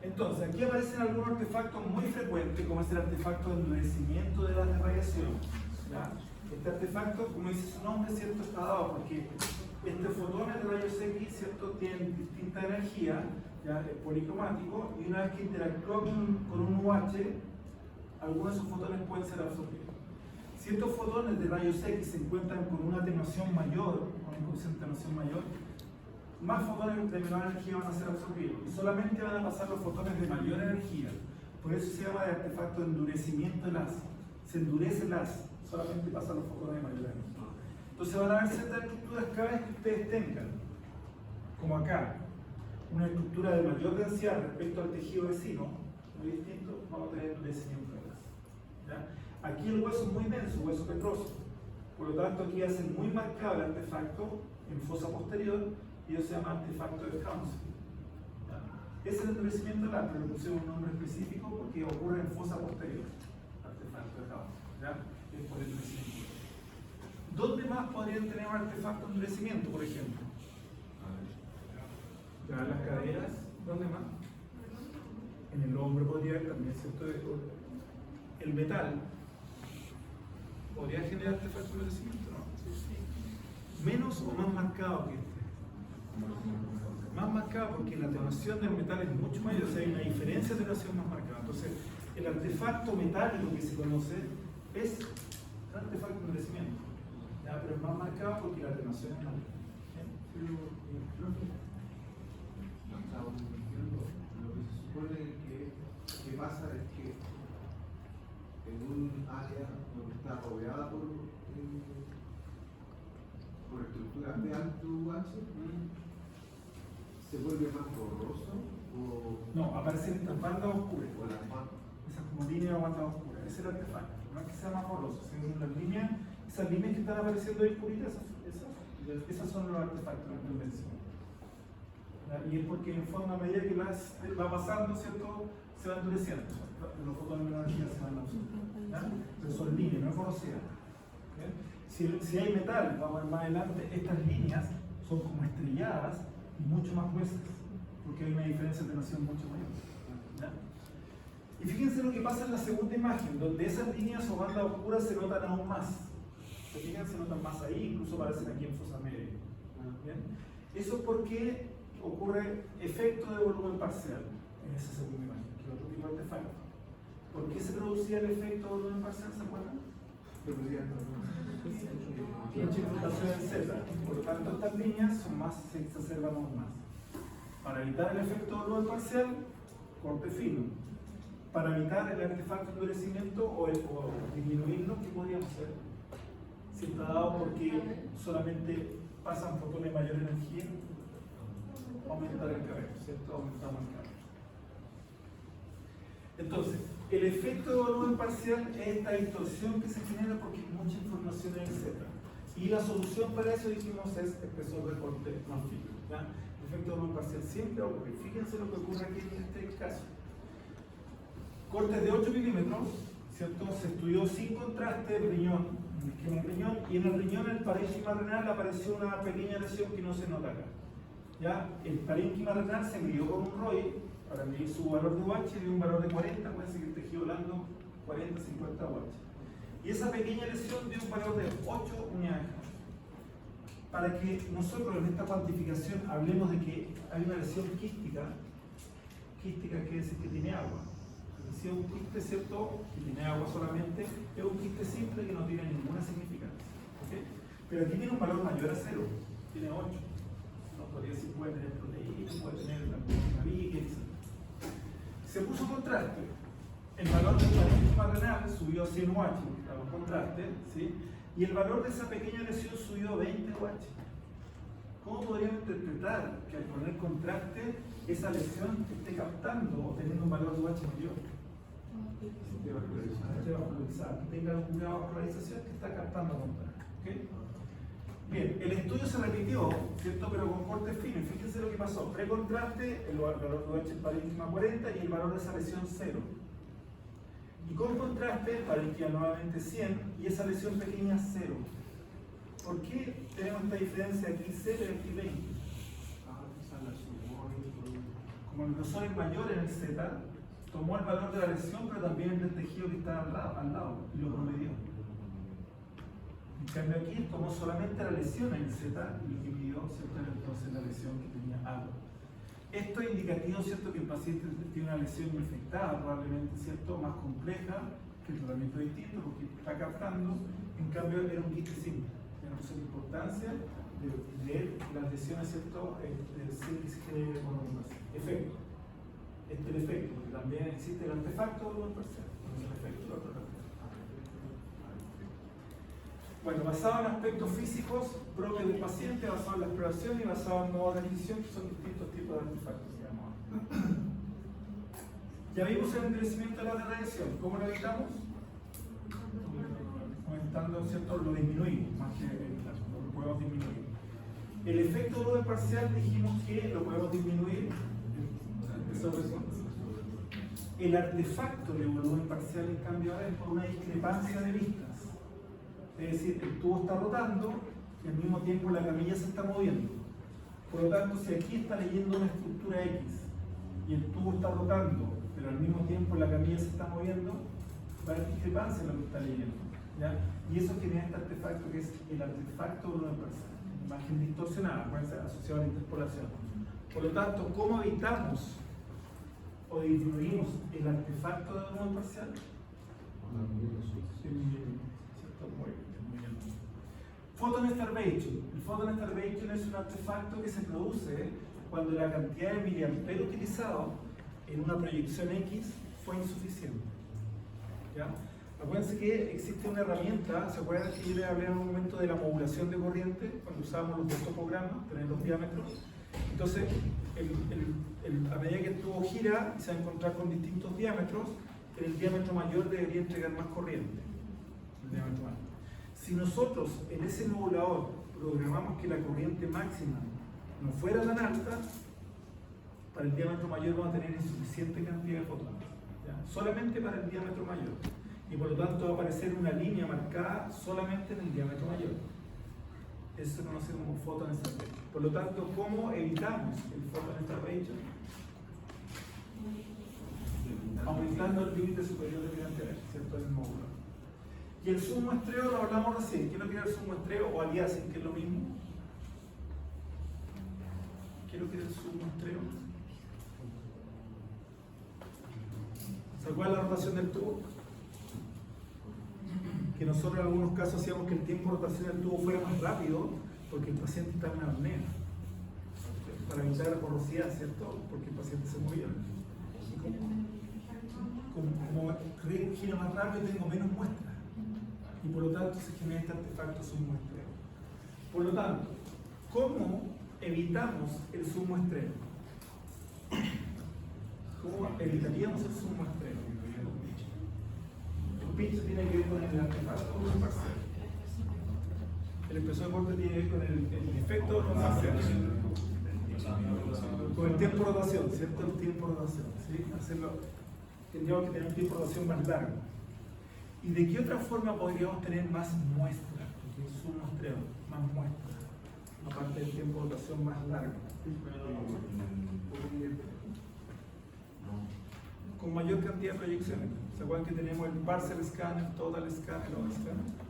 Entonces, aquí aparecen algunos artefactos muy frecuentes, como es el artefacto de endurecimiento de la radiación. ¿Ya? Este artefacto, como dice su nombre, ¿cierto?, está dado porque estos fotones de rayos X, ¿cierto?, tienen distinta energía, ¿ya?, es policromático, y una vez que interactúa con un UH, algunos de esos fotones pueden ser absorbidos. Si estos fotones de rayos X se encuentran con una atenuación mayor, con una concentración mayor, más fotones de menor energía van a ser absorbidos y solamente van a pasar los fotones de mayor energía. Por eso se llama de artefacto de endurecimiento el haz. Se endurece el haz, solamente pasan los fotones de mayor energía. Entonces van a haber ciertas estructuras cada vez que ustedes tengan, como acá, una estructura de mayor densidad respecto al tejido vecino, muy distinto, vamos a tener endurecimiento del haz. ¿Ya? Aquí el hueso es muy denso, hueso petroso. Por lo tanto, aquí hacen muy marcado el artefacto en fosa posterior y eso se llama artefacto de Hounsfield. Es el endurecimiento del haz, pero le pusimos un nombre específico porque ocurre en fosa posterior. Artefacto de Hounsfield. ¿Ya? Es por el endurecimiento. ¿Dónde más podrían tener un artefacto de endurecimiento, por ejemplo? Ya, las caderas. ¿Dónde más? En el hombro podría haber también, ¿cierto? El metal. ¿Podría generar artefacto de endurecimiento? No. ¿Menos o más marcado que este? Más marcado porque la atenuación del metal es mucho mayor, o sea, hay una diferencia de atenuación más marcada. Entonces, el artefacto metálico que se conoce es un artefacto de endurecimiento, ¿ya? Pero es más marcado porque la atenuación es mayor. H, ¿se vuelve más borroso o No, aparecen estas bandas oscuras. o las más? Esas como líneas o bandas oscuras. Ese es el artefacto. No es que sea más borroso, sino que las líneas, esas líneas que están apareciendo ahí oscuritas, esas son los artefactos de convención. Y es porque en forma a medida que va pasando, ¿cierto? Se va endureciendo. Los fotones de menor energía se van absorbiendo. Pero son líneas, no es porosidad. Si hay metal, vamos a ver más adelante, estas líneas son como estrelladas y mucho más gruesas, porque hay una diferencia de tenación mucho mayor. ¿Ya? Y fíjense lo que pasa en la segunda imagen, donde esas líneas o bandas oscuras se notan aún más. Se fijan, se notan más ahí, incluso aparecen aquí en fosa media. ¿Bien? Eso es porque ocurre efecto de volumen parcial en esa segunda imagen, que es otro tipo de artefacto. ¿Por qué se producía el efecto de volumen parcial? ¿Se acuerdan? Mucha infiltración en Z. Por lo tanto, estas líneas son más, se exacerban aún más. Para evitar el efecto de volumen parcial, corte fino. Para evitar el artefacto de endurecimiento o disminuirlo, ¿qué podríamos hacer? Si está dado porque solamente pasan fotones de mayor energía, aumentar el carrete, ¿cierto? Aumentamos el carrete. Entonces, el efecto de volumen parcial es esta distorsión que se genera porque hay mucha información en el Z. Y la solución para eso, dijimos, es espesor de corte más fino. ¿Ya? El efecto de volumen parcial siempre ocurre. Fíjense lo que ocurre aquí en este caso. Cortes de 8 milímetros, ¿cierto? Se estudió sin contraste el riñón, en el riñón, y en el riñón, el parénquima renal, apareció una pequeña lesión que no se nota acá. ¿Ya? El parénquima renal se midió con un ROI para medir su valor de UH, dio un valor de 40, puede seguir tejido blando 40, 50 UH. Y esa pequeña lesión dio un valor de 8 unidades. Para que nosotros en esta cuantificación hablemos de que hay una lesión quística quiere decir que tiene agua. Si es un quiste, ¿cierto?, que tiene agua solamente, es un quiste simple que no tiene ninguna significancia. ¿Okay? Pero aquí tiene un valor mayor a 0, tiene 8. No podría decir puede tener proteína, puede tener una viga, etc. Se puso contraste. El valor del parénquima renal subió a 100 UH, damos contraste, ¿sí? Y el valor de esa pequeña lesión subió a 20 UH. ¿Cómo podríamos interpretar que al poner contraste esa lesión esté captando o teniendo un valor de UH mayor? Esté vascularizada, que tenga alguna vascularización que está captando contraste. ¿Okay? Bien, el estudio se repitió, ¿cierto? Pero con corte fino. Fíjense lo que pasó. Precontraste, el valor de UH el parénquima 40 y el valor de esa lesión 0. Y con contraste, el parénquima nuevamente 100 y esa lesión pequeña 0. ¿Por qué tenemos esta diferencia aquí 0 y aquí 20? Como el grosor es mayor en el Z, tomó el valor de la lesión, pero también el del tejido que está al lado y lo promedió. En cambio aquí tomó solamente la lesión en el Z y lo que midió, ¿cierto?, era entonces la lesión que tenía agua. Esto es indicativo, ¿cierto?, que el paciente tiene una lesión infectada, probablemente, ¿cierto?, más compleja, que el tratamiento es distinto porque está captando, en cambio era un quiste simple. Tenemos la importancia de las lesiones, ¿cierto?, sin que se genere efecto. Este es el efecto, porque también existe el artefacto de volumen parcial, no es el efecto del otro artefacto. Bueno, basado en aspectos físicos propios del paciente, basado en la exploración y basado en modos de decisión, que son distintos tipos de artefactos, digamos. Ya vimos el endurecimiento de la radiación. ¿Cómo lo evitamos? Aumentando, ¿cierto? Lo disminuimos, más que evitar, lo podemos disminuir. El efecto de volumen parcial dijimos que lo podemos disminuir. El artefacto de volumen parcial, en cambio, es por una discrepancia de vistas. Es decir, el tubo está rotando y al mismo tiempo la camilla se está moviendo. Por lo tanto, si aquí está leyendo una estructura X y el tubo está rotando, pero al mismo tiempo la camilla se está moviendo, va a haber discrepancia en lo que está leyendo. ¿Ya? Y eso genera este artefacto que es el artefacto de volumen parcial. Imagen distorsionada, puede ser asociada a la interpolación. Por lo tanto, ¿cómo evitamos o disminuimos el artefacto de volumen parcial? Photon starvation. El photon starvation es un artefacto que se produce cuando la cantidad de miliamperes utilizado en una proyección X fue insuficiente. ¿Ya? Acuérdense que existe una herramienta, ¿se acuerdan que yo les hablé en un momento de la modulación de corriente? Cuando usábamos los fotoprogramas, tener los diámetros. Entonces, a medida que el tubo gira, se va a encontrar con distintos diámetros, el diámetro mayor debería entregar más corriente. El diámetro mayor. Si nosotros en ese modulador programamos que la corriente máxima no fuera tan alta, para el diámetro mayor vamos a tener insuficiente cantidad de fotones, ¿ya? Solamente para el diámetro mayor. Y por lo tanto va a aparecer una línea marcada solamente en el diámetro mayor. Eso se conoce como photon starvation. Por lo tanto, ¿cómo evitamos el photon starvation? Aumentando el límite superior de tirante de ¿cierto? En el módulo. Y el submuestreo lo hablamos recién. ¿Qué es lo que era el submuestreo o aliasing, que es lo mismo? ¿Qué es lo que era el submuestreo? ¿Se acuerdan la rotación del tubo? Que nosotros en algunos casos hacíamos que el tiempo de rotación del tubo fuera más rápido porque el paciente estaba en apnea, para evitar la porosidad, ¿cierto? Porque el paciente se movía. Como gira más rápido, tengo menos muestras y por lo tanto se genera este artefacto submuestreo. Por lo tanto, ¿cómo evitamos el submuestreo? ¿Cómo evitaríamos el submuestreo? El pitch tiene que ver con el artefacto no parcial. El espesor de corte tiene que ver con el efecto no parcial. Con el tiempo de rotación, ¿cierto? El tiempo de rotación, ¿sí? Tendríamos que tener un tiempo de rotación más largo. ¿Y de qué otra forma podríamos tener más muestras? Porque es un muestreo, más muestras. Aparte del tiempo de rotación más largo. Con mayor cantidad de proyecciones. ¿Se acuerdan que tenemos el parcel scan, el total scan, el all scan?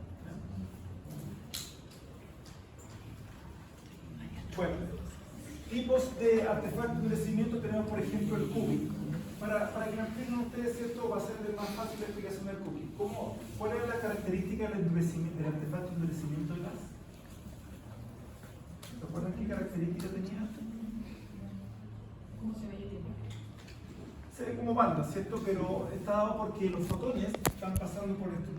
Bueno, tipos de artefactos de endurecimiento tenemos, por ejemplo, el cubic. Para que me expliquen ustedes, ¿cierto? Va a ser más fácil la explicación del cubic. ¿Cuál es la característica del endurecimiento, del artefacto de endurecimiento de gas? ¿Se acuerdan qué característica tenía? ¿Cómo se ve el tiempo? Se ve como banda, ¿cierto? Pero está dado porque los fotones están pasando por la estructura.